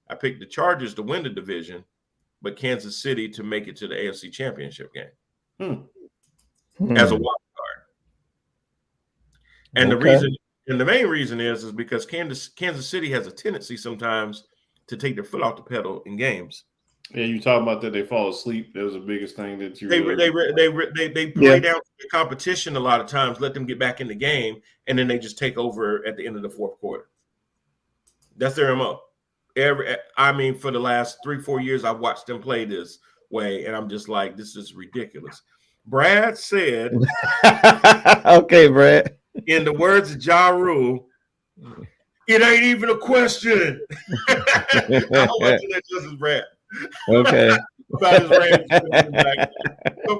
I picked the Chargers to win the division, but Kansas City to make it to the AFC Championship game as a wild card. And the main reason is because Kansas City has a tendency sometimes to take their foot off the pedal in games. Yeah, you talk about that they fall asleep. That was the biggest thing that you. They play down the competition a lot of times, let them get back in the game, and then they just take over at the end of the fourth quarter. That's their MO. For the last 3-4 years, I've watched them play this way, and I'm just like, this is ridiculous. Brad said, okay, Brad. in the words of Ja Rule, it ain't even a question. I'll let you that, Brad. Okay. About his Rams.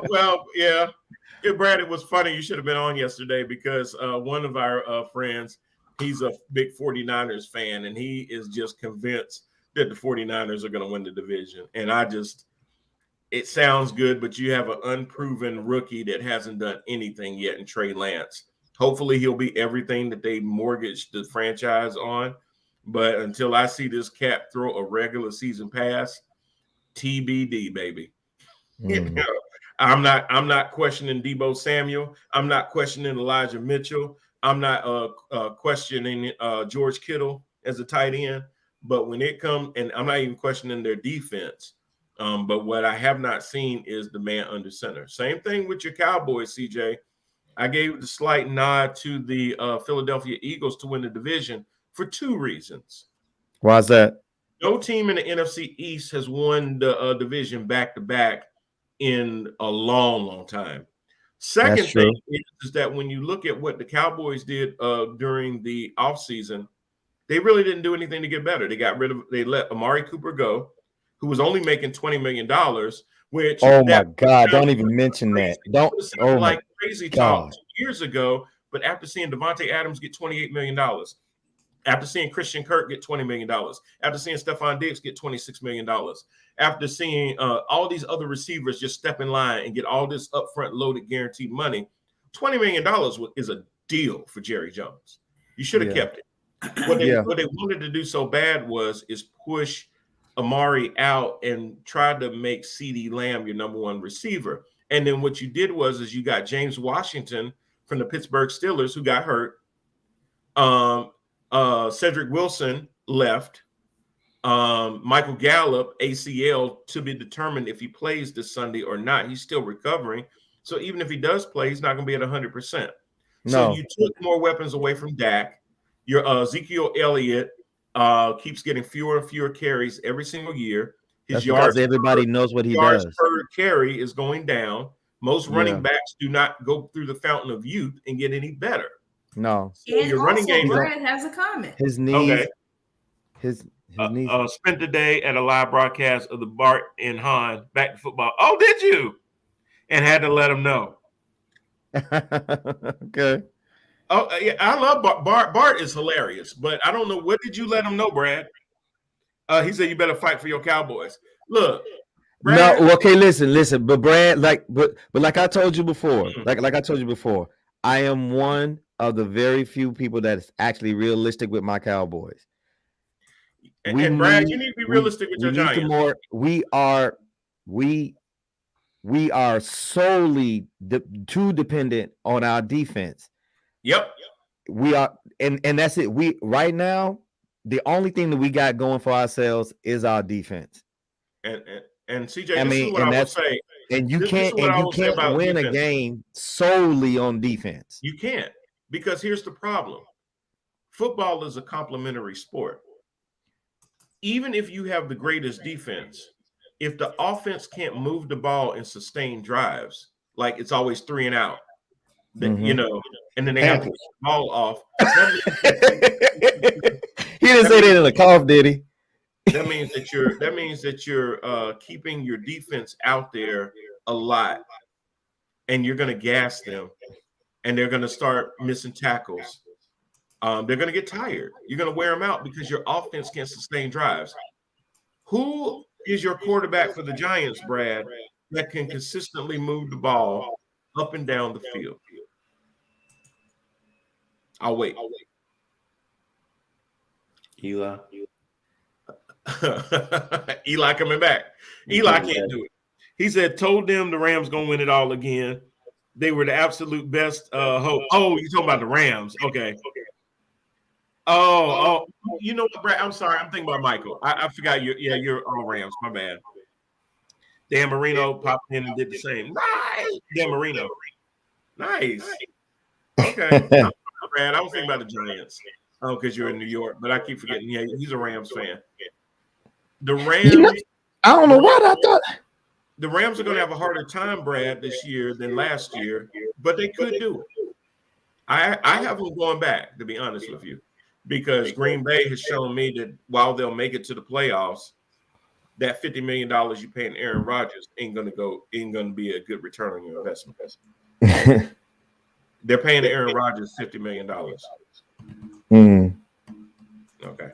Well, yeah. Brad, it was funny. You should have been on yesterday because one of our friends, he's a big 49ers fan, and he is just convinced that the 49ers are going to win the division. And it sounds good, but you have an unproven rookie that hasn't done anything yet in Trey Lance. Hopefully he'll be everything that they mortgaged the franchise on. But until I see this cat throw a regular season pass, TBD, baby. You know, I'm not questioning Deebo Samuel. I'm not questioning Elijah Mitchell. I'm not questioning George Kittle as a tight end. But when it comes, and I'm not even questioning their defense. But what I have not seen is the man under center. Same thing with your Cowboys, CJ. I gave the slight nod to the Philadelphia Eagles to win the division for 2 reasons. Why's that? No team in the NFC East has won the division back-to-back in a long, long time. Second thing is that when you look at what the Cowboys did during the offseason, they really didn't do anything to get better. They let Amari Cooper go, who was only making $20 million. Which my God, don't even mention that. Crazy talk 2 years ago, but after seeing Devontae Adams get $28 million, after seeing Christian Kirk get $20 million, after seeing Stephon Diggs get $26 million, after seeing all these other receivers just step in line and get all this upfront loaded guaranteed money, $20 million is a deal for Jerry Jones. You should have kept it. What they wanted to do so bad is push Amari out and try to make CeeDee Lamb your number 1 receiver. And then what you did was you got James Washington from the Pittsburgh Steelers who got hurt. Cedric Wilson left. Michael Gallup, ACL, to be determined if he plays this Sunday or not. He's still recovering. So even if he does play, he's not going to be at 100%. So you took more weapons away from Dak. Your Ezekiel Elliott keeps getting fewer and fewer carries every single year. His yards, everybody knows what he does. Per carry is going down. Most running backs do not go through the fountain of youth and get any better. No. So and your running game. Brad has a comment. His knees. Okay. His knees. Spent the day at a live broadcast of the Bart and Han Back to Football. Oh, did you? And had to let him know. Okay. Oh, yeah, I love Bart. Bart is hilarious, but I don't know. What did you let him know, Brad? He said you better fight for your Cowboys. Look, Brad, no, okay, listen. But Brad, but like I told you before, like I told you before, I am one of the very few people that is actually realistic with my Cowboys. And Brad, you need to be realistic with your Giants. We are solely too dependent on our defense. Yep. We are, and that's it. We right now, the only thing that we got going for ourselves is our defense. And CJ, I mean, what I would say. And you can't win a game solely on defense. You can't, because here's the problem. Football is a complementary sport. Even if you have the greatest defense, if the offense can't move the ball and sustain drives, like it's always 3 and out, you know, and then they have to get the ball off. He didn't say that in a cough, did he? That means that you're keeping your defense out there a lot, and you're going to gas them, and they're going to start missing tackles. They're going to get tired. You're going to wear them out because your offense can't sustain drives. Who is your quarterback for the Giants, Brad, that can consistently move the ball up and down the field? I'll wait. Eli. Eli coming back. Eli can't do it. He said, told them the Rams going to win it all again. They were the absolute best hope. Oh, you're talking about the Rams. Okay. Oh, you know what, Brad? I'm sorry. I'm thinking about Michael. I forgot you're all Rams. My bad. Dan Marino popped in and did the same. Right, Dan Marino. Nice. Okay, Brad. I was thinking about the Giants. Oh, because you're in New York, but I keep forgetting. Yeah, he's a Rams fan. The Rams. I don't know what I thought. The Rams are going to have a harder time, Brad, this year than last year, but they could do it. I have them going back, to be honest with you, because Green Bay has shown me that while they'll make it to the playoffs, that $50 million you paying Aaron Rodgers ain't going to be a good return on your investment. They're paying Aaron Rodgers $50 million. Okay,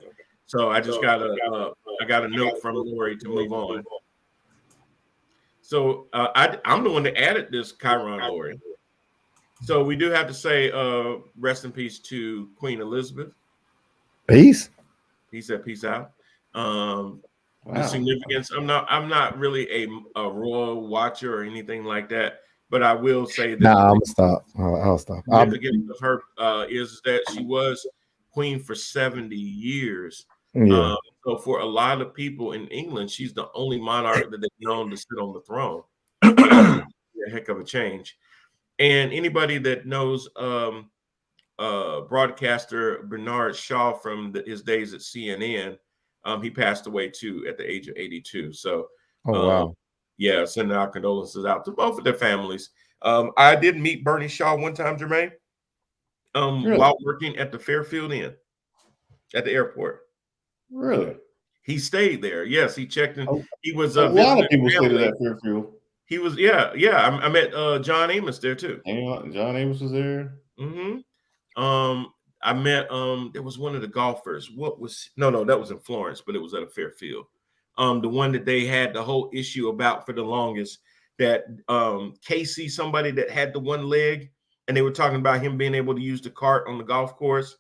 so I just got a note from Lori to move on. So I'm the one that added this Chiron, Lori. So we do have to say rest in peace to Queen Elizabeth. Peace. He said peace out. The significance. I'm not really a royal watcher or anything like that, but I will say that I'm gonna stop. I'll stop. The significance of her is that she was queen for 70 years. Yeah. So for a lot of people in England, she's the only monarch that they've known to sit on the throne. A heck of a change. And anybody that knows broadcaster Bernard Shaw from his days at CNN, he passed away too at the age of 82. So, wow. Yeah, sending our condolences out to both of their families. I did meet Bernie Shaw one time, Jermaine, Really? while working at the Fairfield Inn at the airport. Really? He stayed there. Yes, he checked in. He was a lot of people stayed at that Fairfield. He was, yeah. I met John Amos there too. John Amos was there. I met there was one of the golfers. That was in Florence, but it was at a Fairfield. The one that they had the whole issue about for the longest, that Casey, somebody that had the one leg, and they were talking about him being able to use the cart on the golf course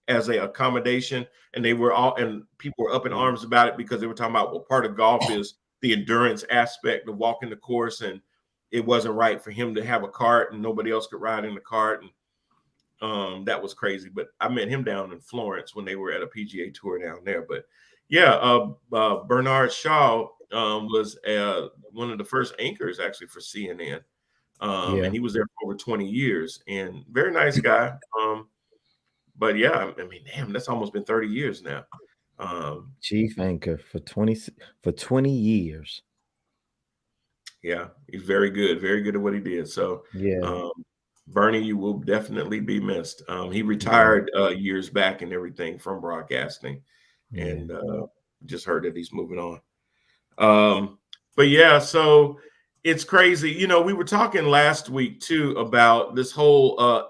as a accommodation, and people were up in arms about it because they were talking about, well, part of golf is the endurance aspect of walking the course, and it wasn't right for him to have a cart and nobody else could ride in the cart, and that was crazy. But I met him down in Florence when they were at a PGA tour down there. But yeah, Bernard Shaw was one of the first anchors actually for CNN, and he was there for over 20 years, and very nice guy. But yeah, I mean, damn, that's almost been 30 years now. Chief anchor for 20 years. Yeah, he's very good at what he did. So yeah, Bernie, you will definitely be missed. He retired years back and everything from broadcasting, and just heard that he's moving on. But yeah, so it's crazy. You know, we were talking last week too about this whole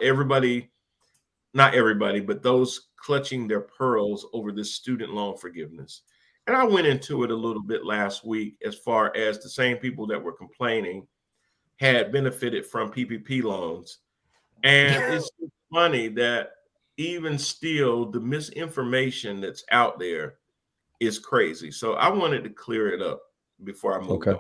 not everybody, but those clutching their pearls over this student loan forgiveness. And I went into it a little bit last week as far as the same people that were complaining had benefited from PPP loans. And it's funny that even still the misinformation that's out there is crazy. So I wanted to clear it up before I move on.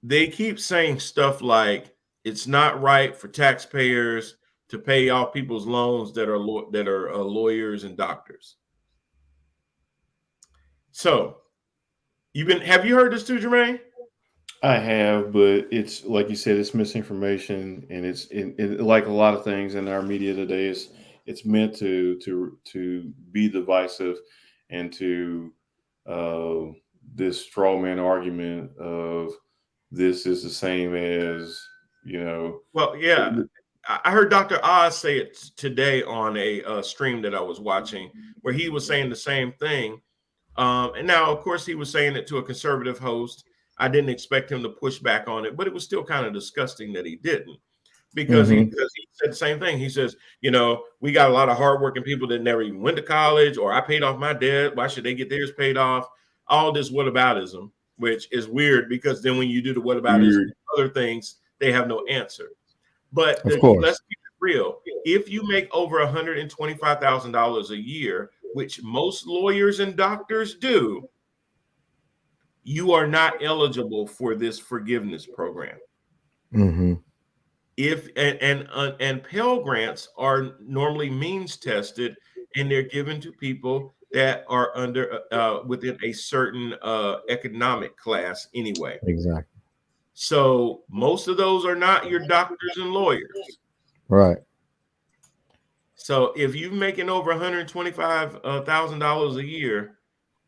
They keep saying stuff like it's not right for taxpayers to pay off people's loans that are lawyers and doctors. So have you heard this too, Jermaine? I have, but it's like you said, it's misinformation, and it's like a lot of things in our media today. It's meant to be divisive, and to this straw man argument of this is the same as, you know. Well, yeah. I heard Dr. Oz say it today on a stream that I was watching, where he was saying the same thing. And now, of course, he was saying it to a conservative host. I didn't expect him to push back on it, but it was still kind of disgusting that he didn't, because he said the same thing. He says, you know, we got a lot of hardworking people that never even went to college, or I paid off my debt. Why should they get theirs paid off? All this whataboutism, which is weird, because then when you do the whataboutism, other things, they have no answer. But let's keep it real. If you make over $125,000 a year, which most lawyers and doctors do, you are not eligible for this forgiveness program. If and Pell Grants are normally means tested, and they're given to people that are under within a certain economic class anyway. Exactly. So most of those are not your doctors and lawyers. Right. So if you're making over $125,000 a year,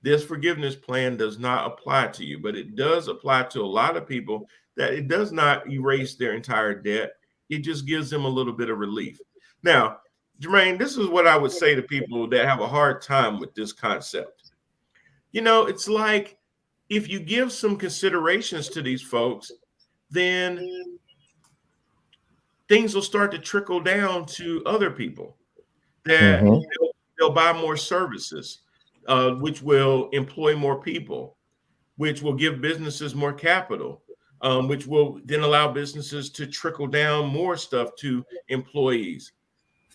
this forgiveness plan does not apply to you, but it does apply to a lot of people that it does not erase their entire debt. It just gives them a little bit of relief. Now, Jermaine, this is what I would say to people that have a hard time with this concept. You know, it's like if you give some considerations to these folks, then things will start to trickle down to other people that they'll buy more services, which will employ more people, which will give businesses more capital, which will then allow businesses to trickle down more stuff to employees.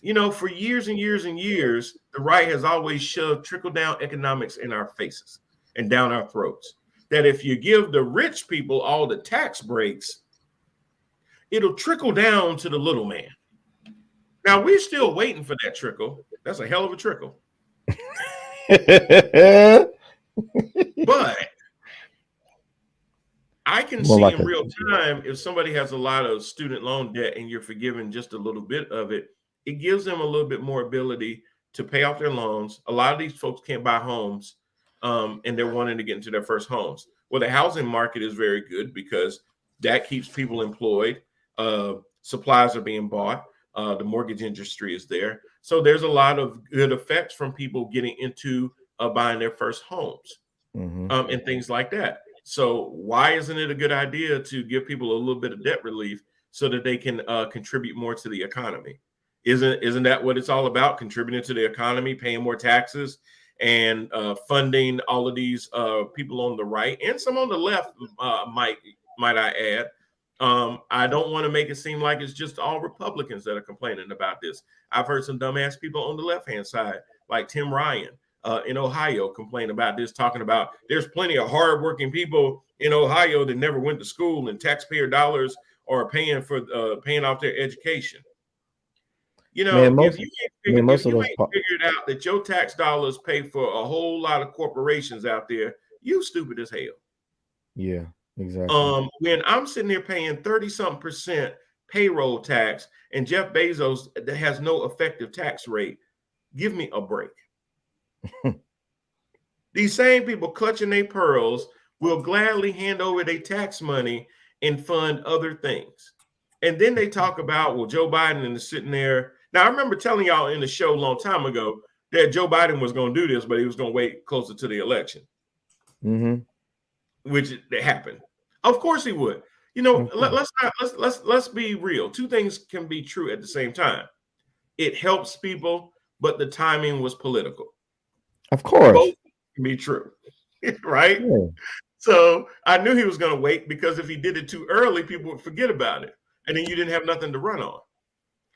You know, for years and years and years, the right has always shoved trickle down economics in our faces and down our throats. That if you give the rich people all the tax breaks, it'll trickle down to the little man. Now, we're still waiting for that trickle. That's a hell of a trickle. But I can see in real time if somebody has a lot of student loan debt and you're forgiving just a little bit of it, it gives them a little bit more ability to pay off their loans. A lot of these folks can't buy homes and they're wanting to get into their first homes. Well, the housing market is very good because that keeps people employed. Supplies are being bought. The mortgage industry is there. So there's a lot of good effects from people getting into buying their first homes and things like that. So why isn't it a good idea to give people a little bit of debt relief so that they can contribute more to the economy? Isn't that what it's all about? Contributing to the economy, paying more taxes, and funding all of these people on the right and some on the left, might I add. I don't want to make it seem like it's just all Republicans that are complaining about this. I've heard some dumbass people on the left-hand side, like Tim Ryan in Ohio, complain about this, talking about there's plenty of hardworking people in Ohio that never went to school and taxpayer dollars are paying off their education. You know, if you ain't figured out that your tax dollars pay for a whole lot of corporations out there, you stupid as hell. Yeah, exactly. When I'm sitting here paying 30-something% payroll tax and Jeff Bezos that has no effective tax rate, give me a break. These same people clutching their pearls will gladly hand over their tax money and fund other things. And then they talk about, well, Joe Biden is sitting there. Now, I remember telling y'all in the show a long time ago that Joe Biden was going to do this, but he was going to wait closer to the election, which happened. Of course he would. You know, let's be real. Two things can be true at the same time. It helps people, but the timing was political. Of course. Both can be true, right? Yeah. So I knew he was going to wait because if he did it too early, people would forget about it. And then you didn't have nothing to run on.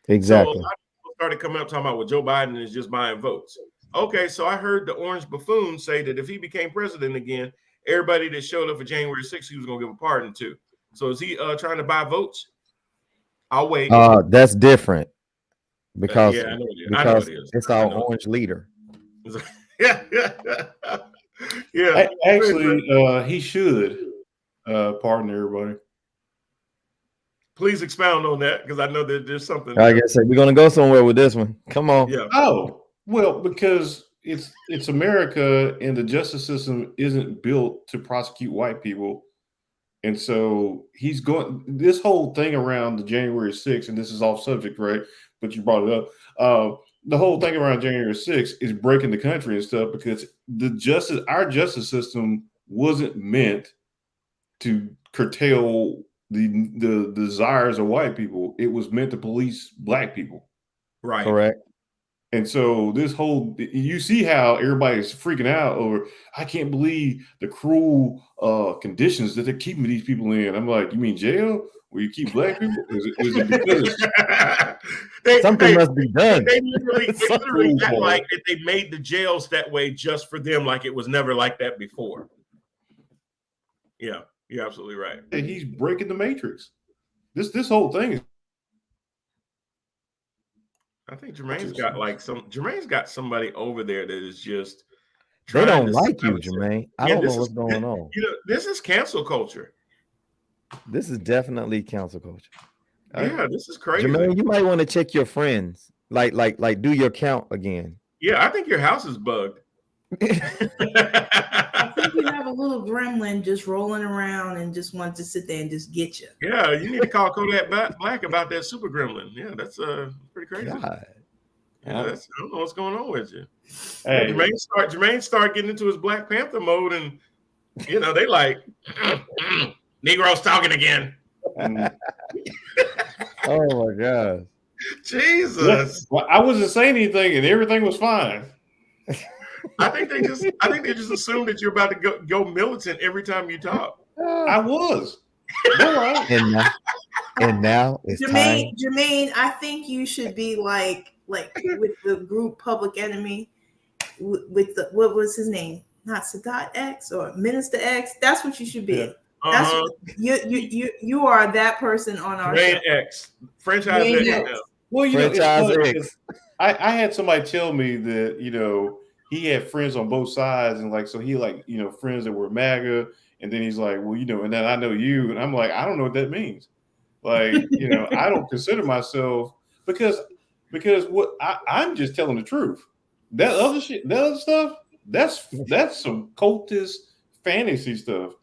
Exactly. So a lot of people started coming up talking about, well, Joe Biden is just buying votes. Okay, so I heard the orange buffoon say that if he became president again, everybody that showed up for January 6th, he was going to give a pardon to. So is he trying to buy votes? I'll wait. That's different because, I know it is. It's our orange leader. Yeah. Actually, he should pardon everybody. Please expound on that because I know that there's something. I guess we're gonna go somewhere with this one. Come on. Yeah. Oh, well, because it's America and the justice system isn't built to prosecute white people. And so he's going this whole thing around the January 6th, and this is off subject, right? But you brought it up. The whole thing around January 6th is breaking the country and stuff because our justice system wasn't meant to curtail the desires of white people. It was meant to police black people. Right. Correct. And so you see how everybody's freaking out over, I can't believe the cruel conditions that they're keeping these people in. I'm like, you mean jail where you keep black people? Is it because something must be done? They literally act like that they made the jails that way just for them, like it was never like that before. Yeah, you're absolutely right. And he's breaking the matrix. This whole thing is. I think Jermaine's got somebody over there that is just They trying don't to like you, silence it. Jermaine. I Yeah, don't know this what's is going on. this is cancel culture. This is definitely cancel culture. Yeah, this is crazy. Jermaine, you might want to check your friends. Like do your count again. Yeah, I think your house is bugged. I think you have a little gremlin just rolling around and just wants to sit there and just get you. Yeah, you need to call Kodak Black about that super gremlin. Yeah, that's pretty crazy. God. Yeah, I don't know what's going on with you. Hey, Jermaine start getting into his Black Panther mode, and they like Negroes talking again. Oh my gosh. Jesus. Well, I wasn't saying anything, and everything was fine. I think they just assume that you're about to go militant every time you talk. I was. All right. And now it's time. Jermaine, I think you should be like with the group Public Enemy, with the what was his name? Not Sadat X or Minister X. That's what you should be. Yeah. That's you are that person on our Jermaine show. X, franchise X. X. Well, you know, it's Franchise funny X. because I had somebody tell me that he had friends on both sides, and so he friends that were MAGA, and then he's like, well, and then I know you, and I'm like, I don't know what that means. Like, I don't consider myself because what I'm just telling the truth. That other shit, that other stuff, that's some cultist fantasy stuff.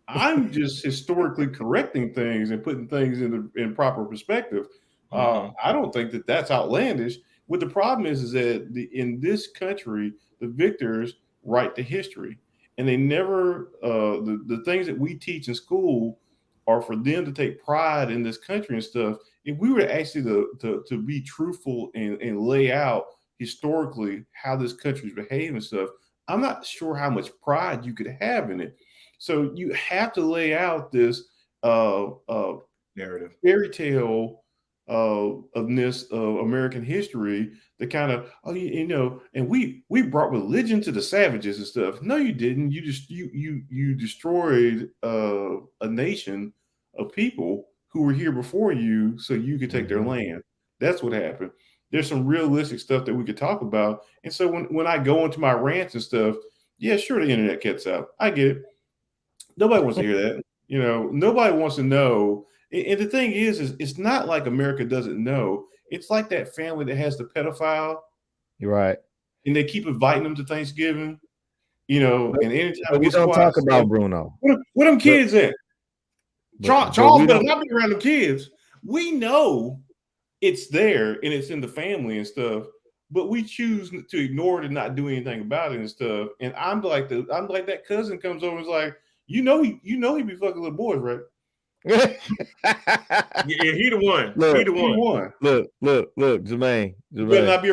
I'm just historically correcting things and putting things in proper perspective. I don't think that that's outlandish. What the problem is that in this country, the victors write the history, and they never the things that we teach in school are for them to take pride in this country and stuff. If we were to actually to be truthful and lay out historically how this country's behaving and stuff, I'm not sure how much pride you could have in it. So you have to lay out this narrative, fairy tale of this American history, the kind of and we brought religion to the savages and stuff. No, you didn't. You destroyed a nation of people who were here before you, so you could take their land. That's what happened. There's some realistic stuff that we could talk about. And so when I go into my rants and stuff, yeah, sure, the internet gets out. I get it. Nobody wants to hear that. Nobody wants to know. And the thing is it's not like America doesn't know. It's like that family that has the pedophile. You're right. And they keep inviting them to Thanksgiving. And anytime we don't talk about Bruno. What them kids at? Charles better not be around the kids. We know it's there and it's in the family and stuff, but we choose to ignore it and not do anything about it and stuff. And I'm like that cousin comes over and is like, he be fucking little boys, right? Yeah, he the one. He the one. Look, Jermaine. You better not be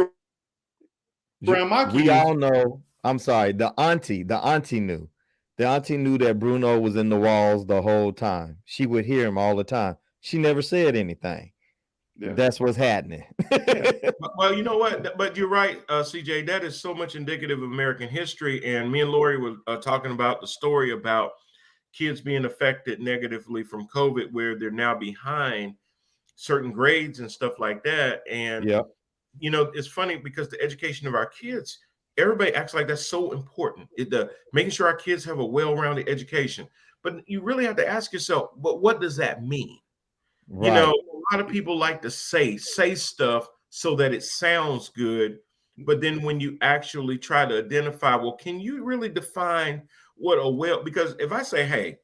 around my kids. We all know. I'm sorry. The auntie knew. The auntie knew that Bruno was in the walls the whole time. She would hear him all the time. She never said anything. Yeah. That's what's happening. Well, you know what? But you're right, CJ. That is so much indicative of American history. And me and Lori were talking about the story about kids being affected negatively from COVID, where they're now behind certain grades and stuff like that. And, it's funny because the education of our kids, everybody acts like that's so important. Making sure our kids have a well-rounded education. But you really have to ask yourself, but what does that mean? Right. A lot of people like to say stuff so that it sounds good. But then when you actually try to identify, well, can you really define because if I say, hey,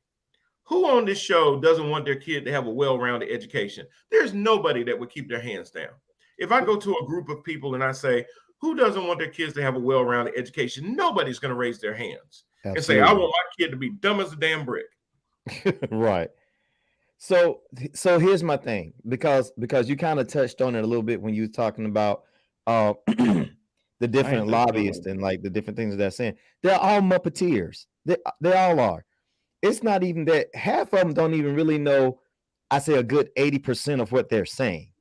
who on this show doesn't want their kid to have a well-rounded education? There's nobody that would keep their hands down. If I go to a group of people and I say, who doesn't want their kids to have a well-rounded education? Nobody's going to raise their hands and say, I want my kid to be dumb as a damn brick. Right. So here's my thing, because you kind of touched on it a little bit when you were talking about the different lobbyists and like the different things that they're saying. They're all Muppeteers. They all are. It's not even that half of them don't even really know. I say a good 80% of what they're saying.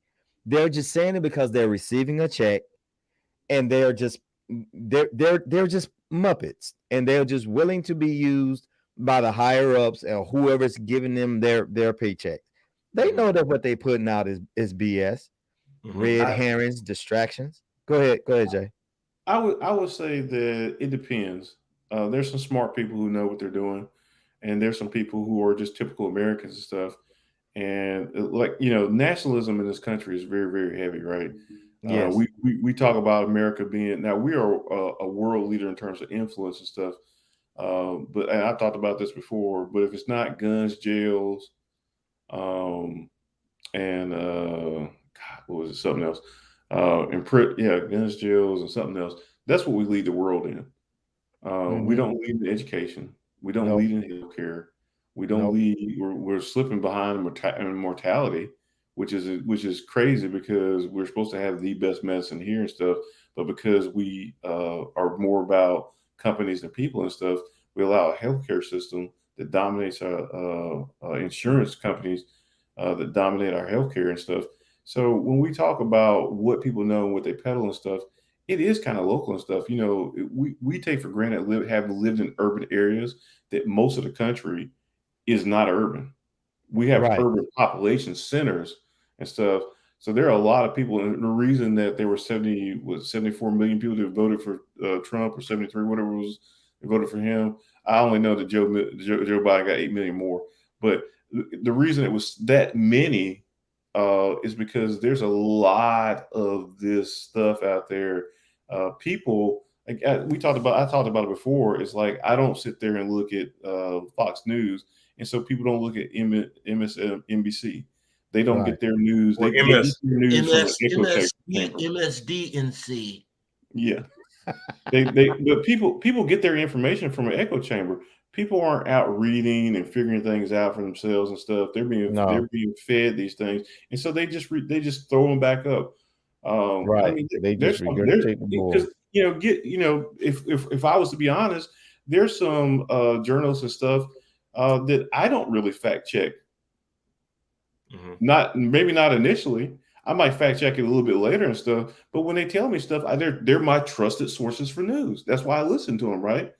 They're just saying it because they're receiving a check, and they're just Muppets, and they're just willing to be used by the higher ups or whoever's giving them their paycheck. They know that what they putting out is BS, red herrings, distractions. Go ahead, Jay. I would say that it depends. there's some smart people who know what they're doing, and there's some people who are just typical Americans and stuff. And like nationalism in this country is very, very heavy, right? Yes. We talk about America being now we are a world leader in terms of influence and stuff. But and I've talked about this before. But if it's not guns, jails, and God, what was it? Something else. Guns, jails, and something else. That's what we lead the world in. We don't lead in education. We don't Nope. lead in healthcare. We don't Nope. lead. We're slipping behind in mortality, which is crazy because we're supposed to have the best medicine here and stuff. But because we are more about companies than people and stuff, we allow a healthcare system that dominates our insurance companies that dominate our healthcare and stuff. So when we talk about what people know and what they peddle and stuff, it is kind of local and stuff. We take for granted having lived in urban areas that most of the country is not urban. We have Right. urban population centers and stuff. So there are a lot of people, and the reason that there were 74 million people that voted for Trump, or 73, whatever it was, that voted for him. I only know that Joe Biden got 8 million more. But the reason it was that many is because there's a lot of this stuff out there. People, like I talked about it before. It's like I don't sit there and look at Fox News, and so people don't look at MSNBC. They don't Right. get their news. Or They get MS. their news from an echo chamber. MSDNC. Yeah, but people get their information from an echo chamber. People aren't out reading and figuring things out for themselves and stuff. They're being fed these things, and so they just throw them back up. Right. I mean, They just regurgitate the bull. because if I was to be honest, there's some journalists and stuff that I don't really fact check. Mhm. Maybe not initially. I might fact check it a little bit later and stuff. But when they tell me stuff, they're my trusted sources for news. That's why I listen to them, right?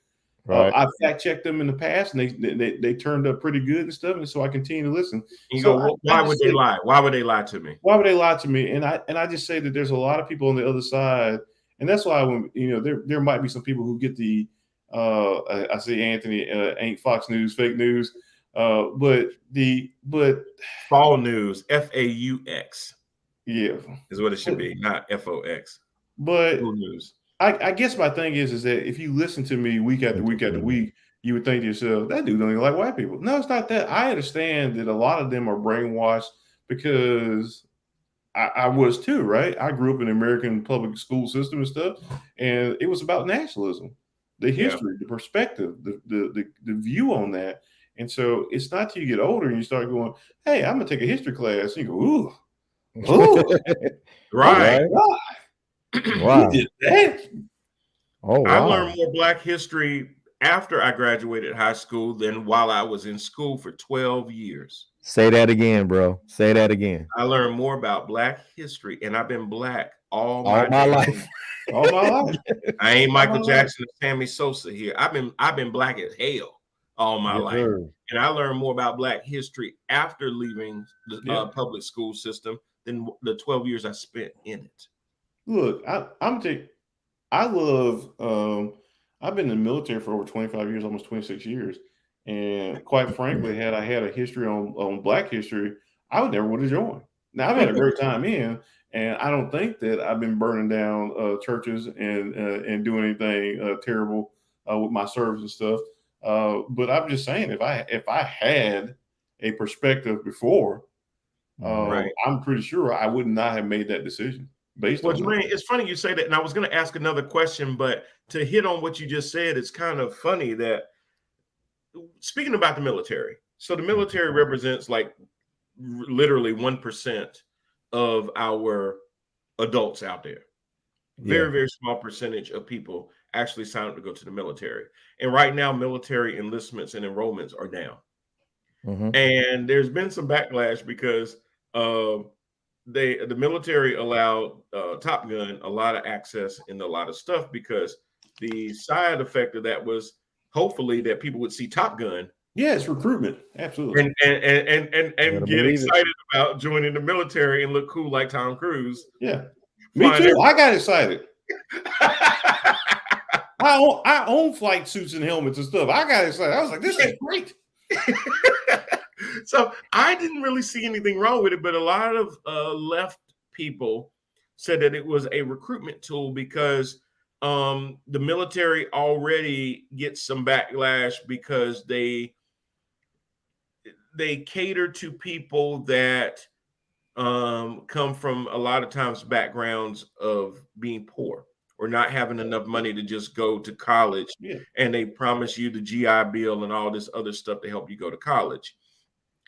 Right. I fact checked them in the past, and they turned up pretty good and stuff, and so I continue to listen. You So go, why would they lie? Why would they lie to me? Why would they lie to me? And I just say that there's a lot of people on the other side, and that's why when there might be some people who get the I say Anthony ain't Fox News, fake news, but Fall news, FAUX. Yeah, is what it should be, not FOX. But Full news. I guess my thing is that if you listen to me week after week after week, you would think to yourself, that dude don't even like white people. No, it's not that. I understand that a lot of them are brainwashed because I was too, right? I grew up in the American public school system and stuff, and it was about nationalism, the history, the perspective, the view on that. And so it's not till you get older and you start going, hey, I'm gonna take a history class. And you go, ooh. Right. Wow. He did that. Oh, wow. I learned more Black history after I graduated high school than while I was in school for 12 years. Say that again, bro. Say that again. I learned more about Black history, and I've been Black all my life. All my life. I ain't Michael Jackson and Sammy Sosa here. I've been Black as hell all my life. Sir. And I learned more about Black history after leaving the public school system than the 12 years I spent in it. Look, I'm taking. I love. I've been in the military for over 25 years, almost 26 years, and quite frankly, had I had a history on Black history, I would never would have joined. Now I've had a great time in, and I don't think that I've been burning down churches and doing anything terrible with my service and stuff. But I'm just saying, if I had a perspective before, I'm pretty sure I would not have made that decision. Well, Jermaine, it's funny you say that, and I was going to ask another question, but to hit on what you just said, it's kind of funny that speaking about the military, so the military represents like literally 1% of our adults out there. Very, very small percentage of people actually sign up to go to the military. And right now, military enlistments and enrollments are down. And there's been some backlash because the military allowed Top Gun a lot of access and a lot of stuff because the side effect of that was hopefully that people would see Top Gun. Yeah, it's recruitment, absolutely, and get excited about joining the military and look cool like Tom Cruise. Yeah, me too. I got excited. I own flight suits and helmets and stuff. I got excited. I was like, this is great. So I didn't really see anything wrong with it, but a lot of left people said that it was a recruitment tool because the military already gets some backlash because they cater to people that come from a lot of times backgrounds of being poor or not having enough money to just go to college. Yeah. And they promise you the GI Bill and all this other stuff to help you go to college.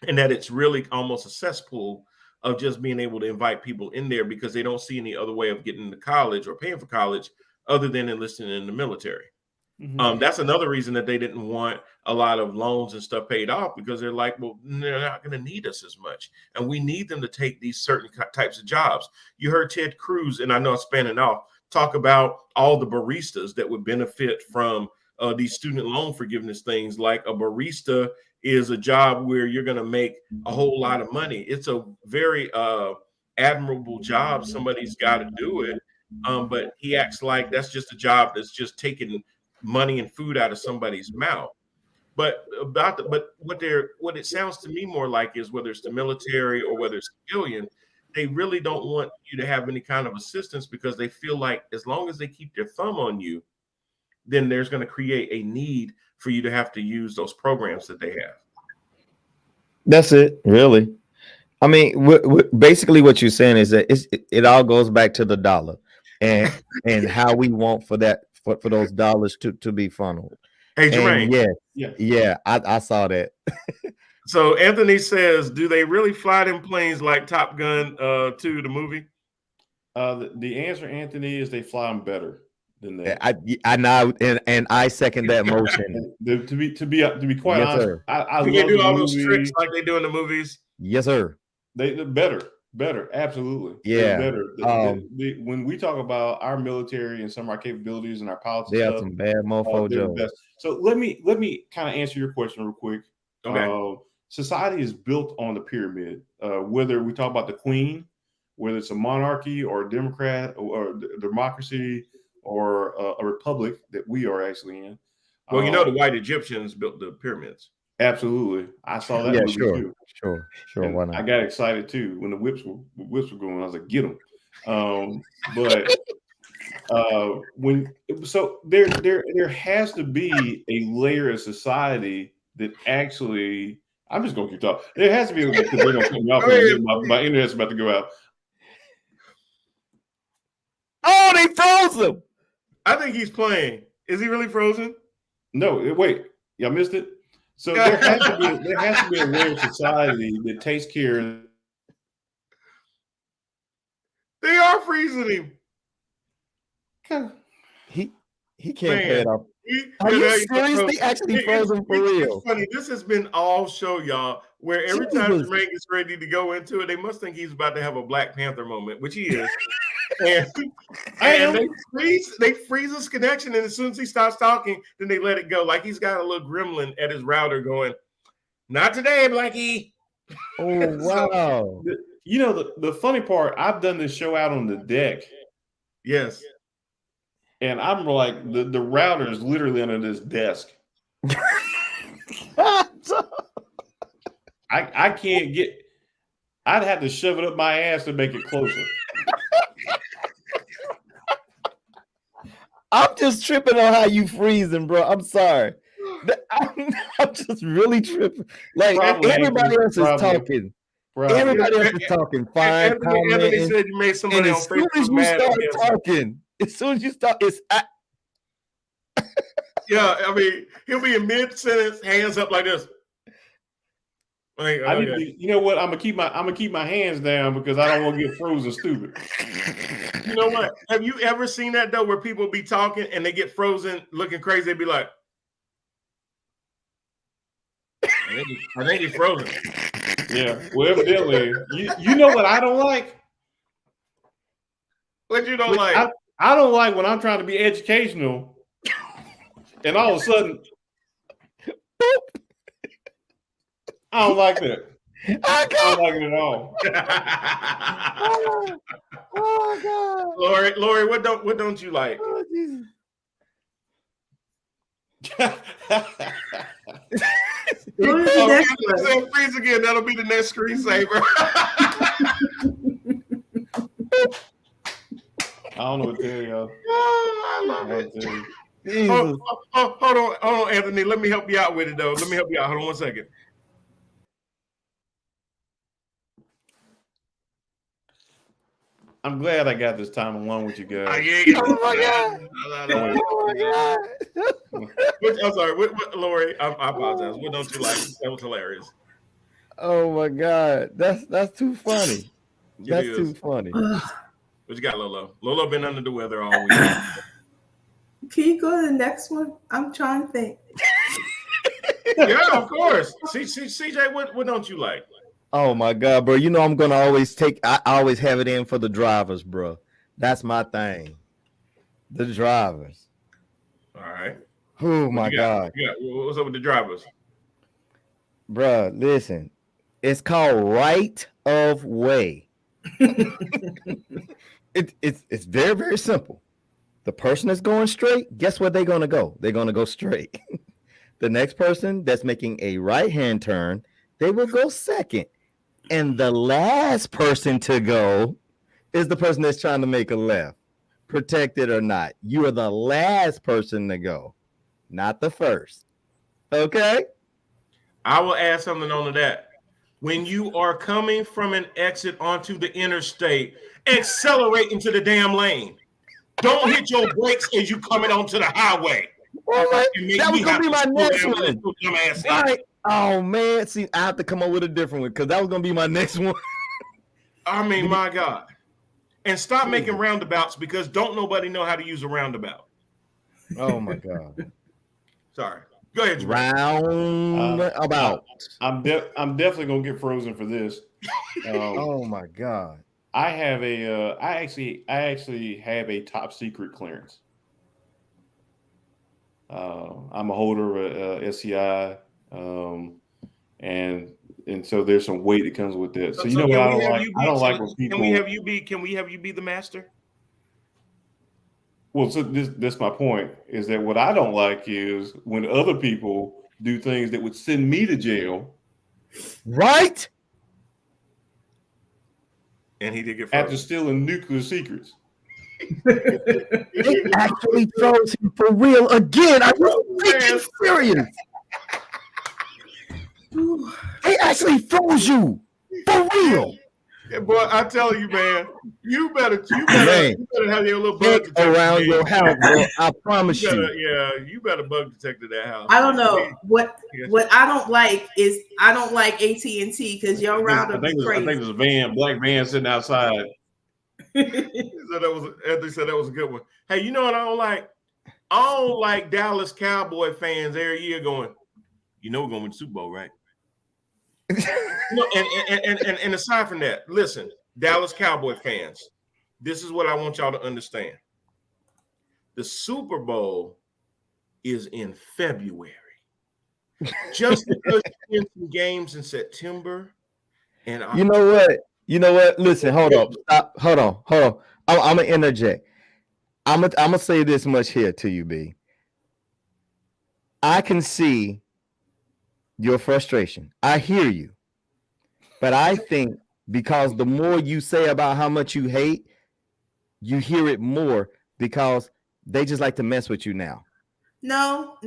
And that it's really almost a cesspool of just being able to invite people in there because they don't see any other way of getting to college or paying for college other than enlisting in the military. Mhm. That's another reason that they didn't want a lot of loans and stuff paid off because they're like, well, they're not going to need us as much. And we need them to take these certain types of jobs. You heard Ted Cruz, and I know I'm spanning off, talk about all the baristas that would benefit from these student loan forgiveness things. Like a barista is a job where you're going to make a whole lot of money. It's a very admirable job. Somebody's got to do it. But he acts like that's just a job that's just taking money and food out of somebody's mouth. But what it sounds to me more like is whether it's the military or whether it's civilian, they really don't want you to have any kind of assistance because they feel like as long as they keep their thumb on you, then there's going to create a need for you to have to use those programs that they have. That's it, really. I mean, basically what you're saying is that it all goes back to the dollar and how we want for those dollars to be funneled. Hey, Jermaine. Yeah, I saw that. So Anthony says, do they really fly them planes like Top Gun 2, the movie? The answer, Anthony, is they fly them better than that. I know, and I second that motion. To be quite Yes, honest, sir. I Can love they do the all those movie. tricks like they do in the movies? Yes, sir. They're better, absolutely. Yeah. They're better. When we talk about our military and some of our capabilities and our politics, They have some bad mofo they're the jokes. best. So let me kind of answer your question real quick. Okay. Society is built on the pyramid. Whether we talk about the queen, whether it's a monarchy or a democrat or democracy or a republic that we are actually in. Well, you know, the white Egyptians built the pyramids. Absolutely. I saw that Yeah, movie sure. too. Sure. And Why not? I got excited too when the whips were going. I was like, get them. But there has to be a layer of society that actually. I'm just gonna keep talking. There has to be because they don't cut me off. My internet's about to go out. Oh, they froze him. I think he's playing. Is he really frozen? No, wait, y'all missed it. So there has to be a layer of society that takes care. They are freezing him. He can't Man. pay it off. Are you serious? They actually froze him for real. It's funny. This has been all show, y'all, where every time Jesus. Jermaine gets ready to go into it, they must think he's about to have a Black Panther moment, which he is. and they freeze his connection, and as soon as he starts talking, then they let it go. Like he's got a little gremlin at his router going, "Not today, Blackie." Oh, wow. You know, the funny part, I've done this show out on the deck. Yes. And I'm like, the router is literally under this desk. I can't get. I'd have to shove it up my ass to make it closer. I'm just tripping on how you freezing, bro. I'm sorry. I'm just really tripping. Like Probably, everybody else is probably. talking. Probably. Everybody else is talking. Fine. Anthony said you made And somebody on as soon as Facebook you mad. start Yes. talking, as soon as you start, it's Yeah, I mean, he'll be in mid sentence, hands up like this. Like, I need okay. to, you know what? I'm gonna keep my hands down because I don't want to get frozen stupid. You know what? Have you ever seen that though, where people be talking and they get frozen, looking crazy? They be like, "I think he's frozen." Yeah. Well, evidently, you know what I don't like? What you don't like? I don't like when I'm trying to be educational, and all of a sudden, I don't like that. I don't like it at all. oh God. Lori, what don't you like? Oh, Jesus. Go to the next one. Freeze again. That'll be the next screensaver. I don't know what to tell y'all. Oh, I love it. Hold on, Anthony. Let me help you out with it, though. Let me help you out. Hold on 1 second. I'm glad I got this time along with you guys. Oh my God. I'm sorry. What, Lori? I apologize. What don't you like? That was hilarious. Oh my God, that's too funny. It That's is. too funny. What you got, Lolo? Lolo been under the weather all week. Can you go to the next one? I'm trying to think. Yeah, of course. CJ, what don't you like? Oh my God, bro. You know I'm gonna always I always have it in for the drivers, bro. That's my thing. The drivers. All right. Oh my God. Yeah. What's up with the drivers? Bro, listen. It's called right of way. It's very, very simple. The person that's going straight, guess where they're gonna go? They're gonna go straight. The next person that's making a right-hand turn, they will go second. And the last person to go is the person that's trying to make a left. Protected or not, you are the last person to go, not the first. Okay? I will add something on to that. When you are coming from an exit onto the interstate, accelerate into the damn lane. Don't hit your brakes as you coming onto the highway. All right. That was gonna be my next one. Right. Oh man, see, I have to come up with a different one because that was gonna be my next one. I mean, my God. And stop making roundabouts because don't nobody know how to use a roundabout. Oh my God. Sorry. Go ahead, Jermaine. Roundabout. I'm definitely gonna get frozen for this. Oh my God. I have I actually have a top secret clearance. I'm a holder of a SCI, and so there's some weight that comes with that. So you know what I don't like? I don't like when people. Can we have you be the master? Well, so this my point is that what I don't like is when other people do things that would send me to jail. Right? And he did get after stealing nuclear secrets. They actually froze him for real again. Are you freaking serious? They actually froze you for real. Yeah, boy, I tell you, man, you better have your little bug detector around your house, bro. I promise you. Yeah, you better bug detector that house. I don't know what I don't like is I don't like AT&T because your router be crazy. I think there's a black van sitting outside. Anthony said that was a good one. Hey, you know what I don't like? I don't like Dallas Cowboy fans every year going, you know we're gonna win the Super Bowl, right? And aside from that, listen, Dallas Cowboy fans, this is what I want y'all to understand. The Super Bowl is in February. Just because you win some games in September, and you know what? Listen, hold on. Stop. Hold on. I'm gonna interject. I'm gonna say this much here to you, B. I can see your frustration. I hear you. But I think because the more you say about how much you hate, you hear it more because they just like to mess with you now. No.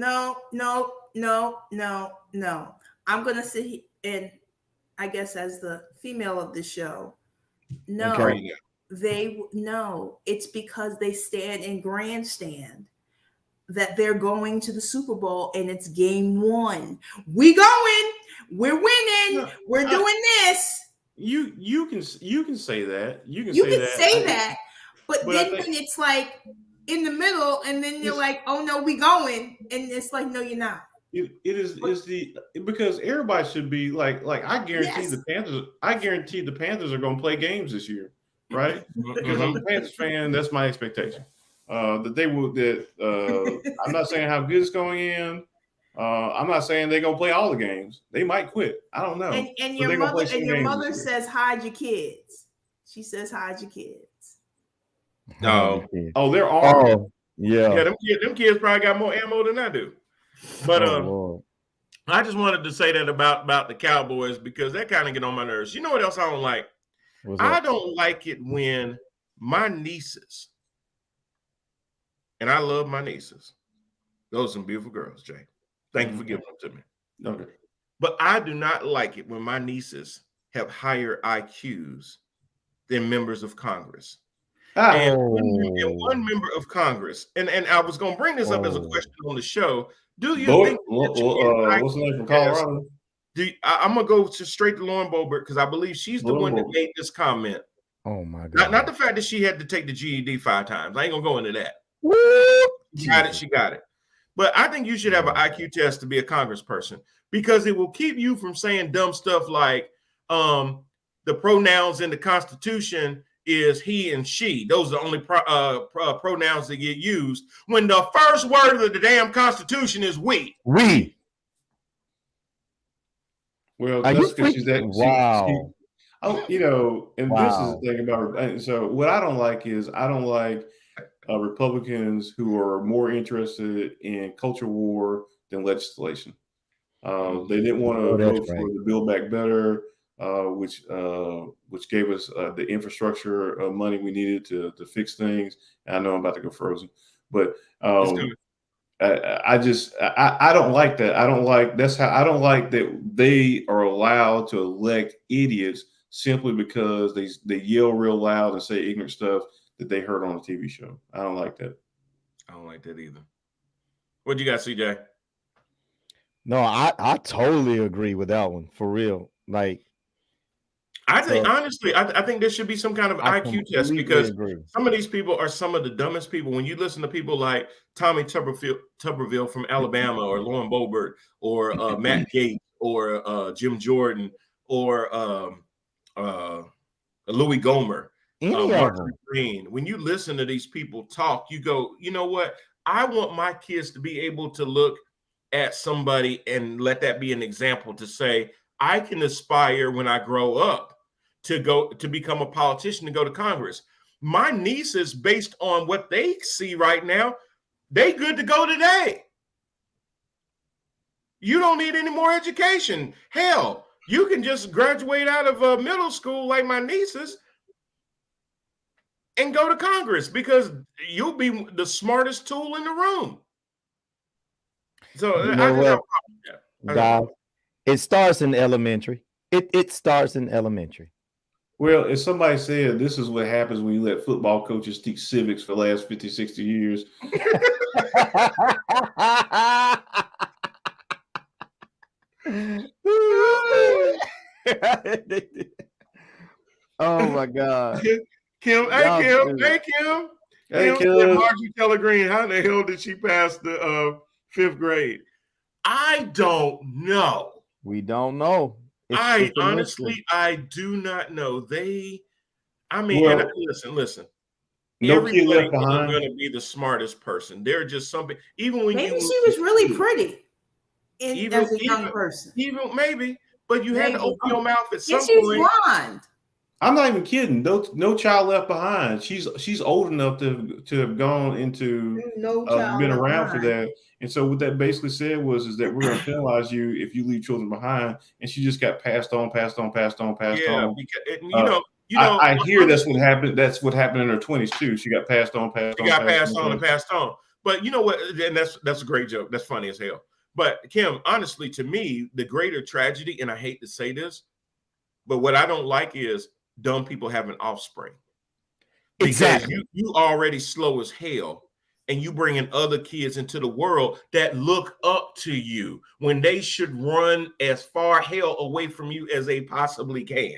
I'm gonna sit and I guess as the female of the show, no, okay. It's because they stand in grandstand that they're going to the Super Bowl and it's game one. We're winning, we're doing this. You can say that. You can say that. But then when it's like in the middle and then you're like, oh no, we going, and it's like, no, you're not. It is because everybody should be like I guarantee the Panthers. I guarantee the Panthers are going to play games this year, right? Because I'm a Panthers fan. That's my expectation. That they will. I'm not saying how good it's going in. I'm not saying they're going to play all the games. They might quit. I don't know. And your mother says hide your kids. She says hide your kids. No. Oh, there are. Oh, yeah. Yeah, them kids probably got more ammo than I do. But Lord. I just wanted to say that about the Cowboys because that kind of get on my nerves. You know what else I don't like? I don't like it when my nieces, and I love my nieces. Those are some beautiful girls, Jay. Thank you for giving them to me. Okay. But I do not like it when my nieces have higher IQs than members of Congress. And one member of Congress, and I was going to bring this up as a question on the show. Do you think what's the name from Colorado? I'm gonna go straight to Lauren Boebert because I believe she's the one that made this comment. Oh my God! Not the fact that she had to take the GED 5 times. I ain't gonna go into that. She got it. But I think you should have an IQ test to be a congressperson because it will keep you from saying dumb stuff like the pronouns in the Constitution is he and she. Those are the only pronouns that get used when the first word of the damn Constitution is we. We. Well, that's because she's that. Wow. And this is the thing about her. So what I don't like is I don't like Republicans who are more interested in culture war than legislation. They didn't want to vote for the Build Back Better, which gave us the infrastructure money we needed to fix things. And I know I'm about to go frozen, but I don't like that. I don't like that they are allowed to elect idiots simply because they yell real loud and say ignorant stuff that they heard on a TV show. I don't like that. I don't like that either. What you got, CJ? No, I totally agree with that one for real. Like, I think honestly, I think there should be some kind of IQ test because some of these people are some of the dumbest people. When you listen to people like Tommy Tuberville from Alabama, or Lauren Boebert, or Matt Gaetz, or Jim Jordan, or Louis Gohmert, Marjorie Greene. When you listen to these people talk, you go, you know what? I want my kids to be able to look at somebody and let that be an example to say, I can aspire when I grow up to become a politician, to go to Congress. My nieces, based on what they see right now, they good to go today. You don't need any more education. Hell, you can just graduate out of middle school like my nieces and go to Congress because you'll be the smartest tool in the room. So it starts in elementary. It starts in elementary. Well, if somebody said this is what happens when you let football coaches teach civics for the last 50, 60 years. Oh my God. Kim, hey Kim. Margie Taylor Greene, how the hell did she pass the 5th grade? I don't know. We don't know. I do not know. Listen. Everybody's going to be the smartest person. They're just something. Even when maybe she was really pretty as a young person. Maybe, but you had to open your mouth at some point. She's blonde. I'm not even kidding. No Child Left Behind. She's old enough to have gone into been around for that. And so what that basically said was that we're going to penalize you if you leave children behind. And she just got passed on. Yeah, because, I hear that's what happened. That's what happened in her 20s too. She got passed on. Passed on. But you know what? And that's a great joke. That's funny as hell. But Kim, honestly, to me, the greater tragedy, and I hate to say this, but what I don't like is dumb people having offspring. Exactly. Because you already slow as hell. And you bringing other kids into the world that look up to you when they should run as far hell away from you as they possibly can.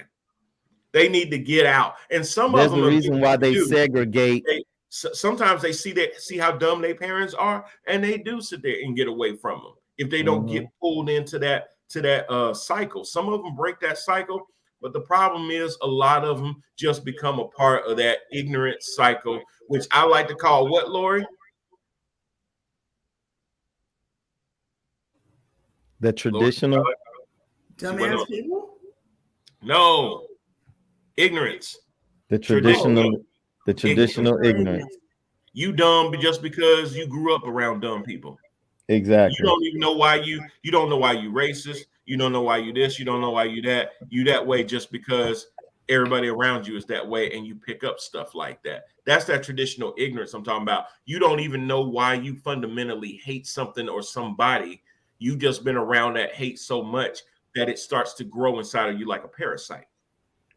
They need to get out. And some of them, the reason why they segregate. Sometimes they see how dumb their parents are, and they do sit there and get away from them if they don't get pulled into that cycle. Some of them break that cycle, but the problem is a lot of them just become a part of that ignorant cycle, which I like to call what, Lori? The traditional dumbass people? No, ignorance. The traditional ignorance. You dumb just because you grew up around dumb people. Exactly. You don't even know why you don't know why you racist. You don't know why you this. You don't know why you that. You that way just because everybody around you is that way, and you pick up stuff like that. That's that traditional ignorance I'm talking about. You don't even know why you fundamentally hate something or somebody. You've just been around that hate so much that it starts to grow inside of you like a parasite.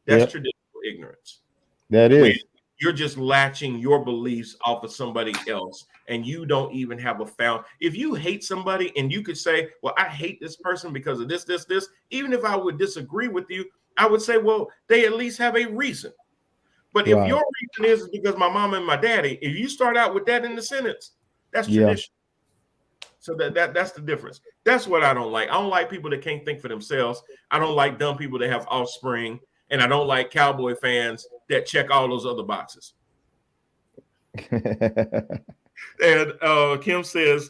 That's traditional ignorance. That is. When you're just latching your beliefs off of somebody else, and you don't even have a found. If you hate somebody and you could say, well, I hate this person because of this, even if I would disagree with you, I would say, well, they at least have a reason. But if your reason is because my mama and my daddy, if you start out with that in the sentence, that's tradition. So that's the difference. That's what I don't like. I don't like people that can't think for themselves. I don't like dumb people that have offspring, and I don't like cowboy fans that check all those other boxes. And Kim says,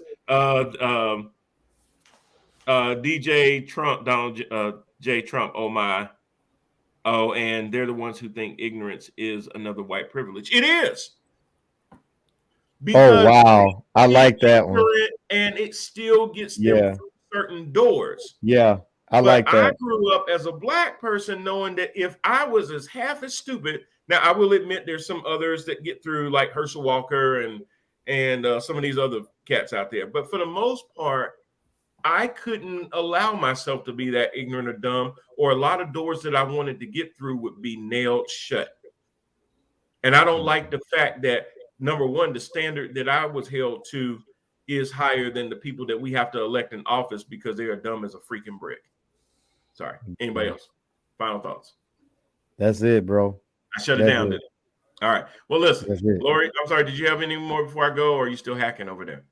DJ Trump, Donald J. Trump, oh my. Oh, and they're the ones who think ignorance is another white privilege. It is. Because wow. I like that one. And it still gets them through certain doors. Yeah. Like that. I grew up as a black person knowing that if I was as half as stupid, now I will admit there's some others that get through, like Herschel Walker and some of these other cats out there. But for the most part, I couldn't allow myself to be that ignorant or dumb, or a lot of doors that I wanted to get through would be nailed shut. And I don't like the fact that, number one, the standard that I was held to is higher than the people that we have to elect in office because they are dumb as a freaking brick. Sorry. Anybody else? Final thoughts? That's it, bro. I shut it down. All right. Well, listen, Lori, I'm sorry. Did you have any more before I go, or are you still hacking over there?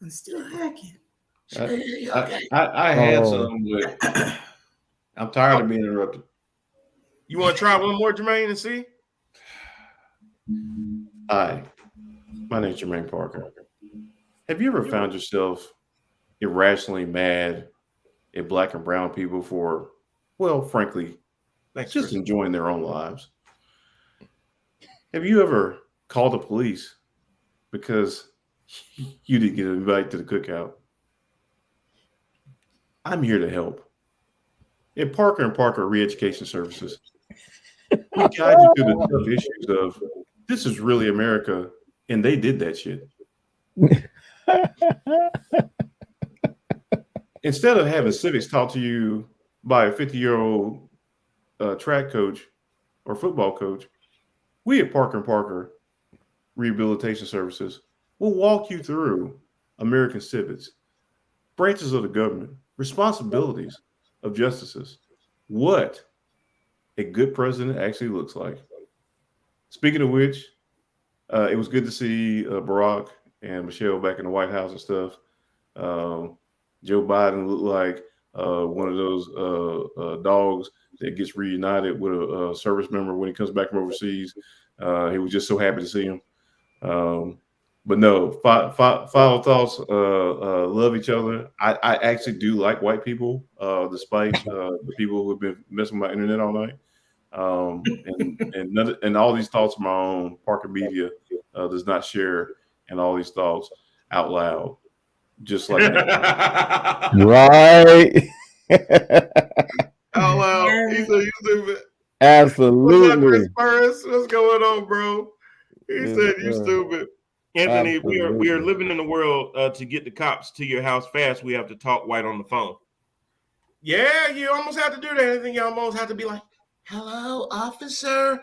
I'm still hacking. I had some, but I'm tired of being interrupted. You want to try one more, Jermaine, and see? Hi, my name is Jermaine Parker. Have you ever found yourself irrationally mad at black and brown people for, well, frankly, just enjoying their own lives? Have you ever called the police because you didn't get invited to the cookout? I'm here to help. At Parker & Parker Re-Education Services, we guide you through the tough issues of this is really America, and they did that shit. Instead of having civics taught to you by a 50-year-old track coach or football coach, we at Parker & Parker Rehabilitation Services will walk you through American civics, branches of the government, responsibilities of justices, what a good president actually looks like. Speaking of which, it was good to see Barack and Michelle back in the White House and stuff. Joe Biden looked like one of those dogs that gets reunited with a service member when he comes back from overseas. He was just so happy to see him. But no, final thoughts. Love each other. I actually do like white people, despite the people who have been messing with my internet all night. And all these thoughts of my own. Parker Media does not share and all these thoughts out loud, just like right. Oh wow, he's a stupid. Absolutely. What's going on, bro? He said you stupid. Anthony, we are living in the world to get the cops to your house fast. We have to talk white on the phone. Yeah, you almost have to do that. I think you almost have to be like, "Hello, officer.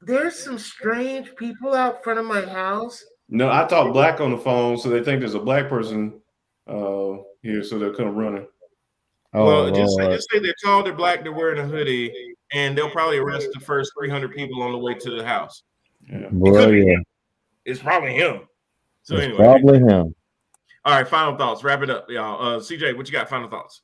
There's some strange people out front of my house." No, I talk black on the phone, so they think there's a black person here, so they'll come running. Well, just say they're tall, they're black, they're wearing a hoodie, and they'll probably arrest the first 300 people on the way to the house. Yeah. It's probably him. So it's anyway, probably him. All right, final thoughts. Wrap it up, y'all. CJ, what you got? Final thoughts.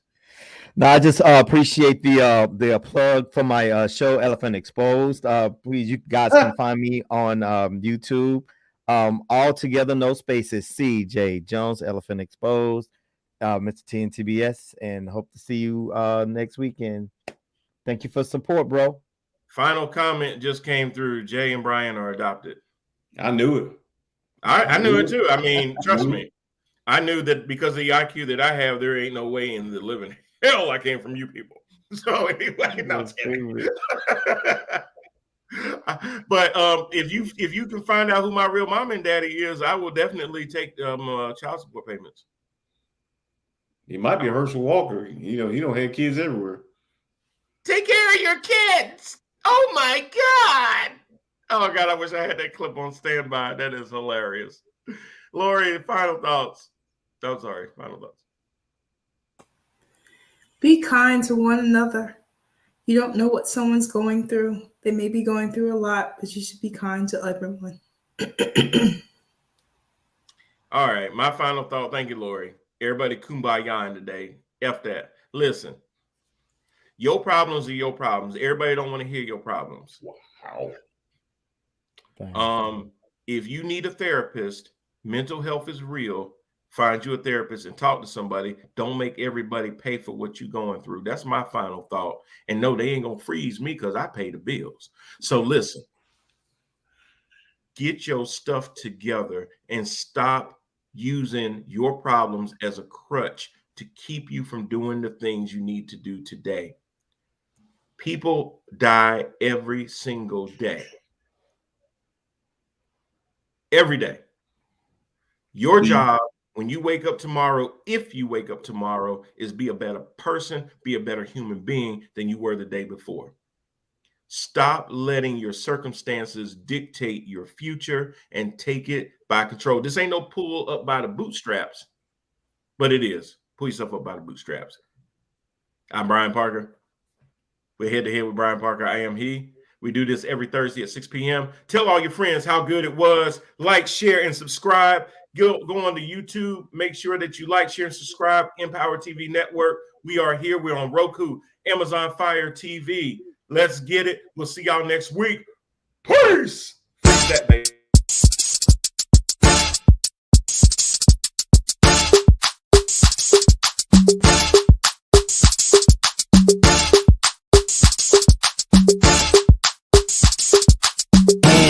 No, I just appreciate the plug for my show, Elephant Exposed. Please, you guys can find me on YouTube. All together, no spaces. CJ Jones, Elephant Exposed, Mr. TNTBS, and hope to see you next weekend. Thank you for support, bro. Final comment just came through. Jay and Brian are adopted. I knew it. I knew it too. I mean, trust me. I knew that because of the IQ that I have, there ain't no way in the living hell I came from you people. So anyway, no. But if you can find out who my real mom and daddy is, I will definitely take child support payments. He might be Herschel Walker. You know, he don't have kids everywhere. Take care of your kids. Oh my God. Oh God, I wish I had that clip on standby. That is hilarious. Lori, final thoughts. I'm sorry, final thoughts. Be kind to one another. You don't know what someone's going through. They may be going through a lot, but you should be kind to everyone. All right, my final thought. Thank you, Lori. Everybody kumbaya today. F that. Listen, your problems are your problems. Everybody don't want to hear your problems. Wow. If you need a therapist, mental health is real. Find you a therapist and talk to somebody. Don't make everybody pay for what you're going through. That's my final thought. And no, they ain't gonna freeze me because I pay the bills. So listen, get your stuff together and stop using your problems as a crutch to keep you from doing the things you need to do today. People die every single day. Every day. Your job when you wake up tomorrow, if you wake up tomorrow, is be a better person, be a better human being than you were the day before. Stop letting your circumstances dictate your future and take it by control. This ain't no pull up by the bootstraps, but it is. Pull yourself up by the bootstraps. I'm Brian Parker. We're head to head with Brian Parker. I am he. We do this every Thursday at 6 p.m. Tell all your friends how good it was. Like, share, and subscribe. Go on to YouTube. Make sure that you like, share, and subscribe. Empower TV Network. We are here. We're on Roku, Amazon Fire TV. Let's get it. We'll see y'all next week. Peace. Fix that, baby.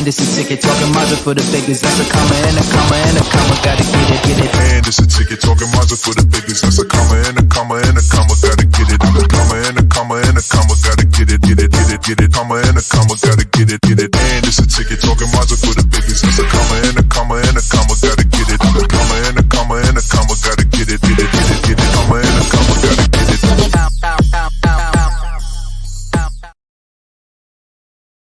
This is ticket talking Mazda for the biggest. That's a comma and a comma and a comma. Gotta get it. And it's a ticket talking Mazda for the biggest. That's a comma and a comma and a comma. Gotta get it. I'm a comma and a comma and a comma. Gotta get it. Comma and a comma. Gotta get it. And it's a ticket talking Mazda for the biggest. That's a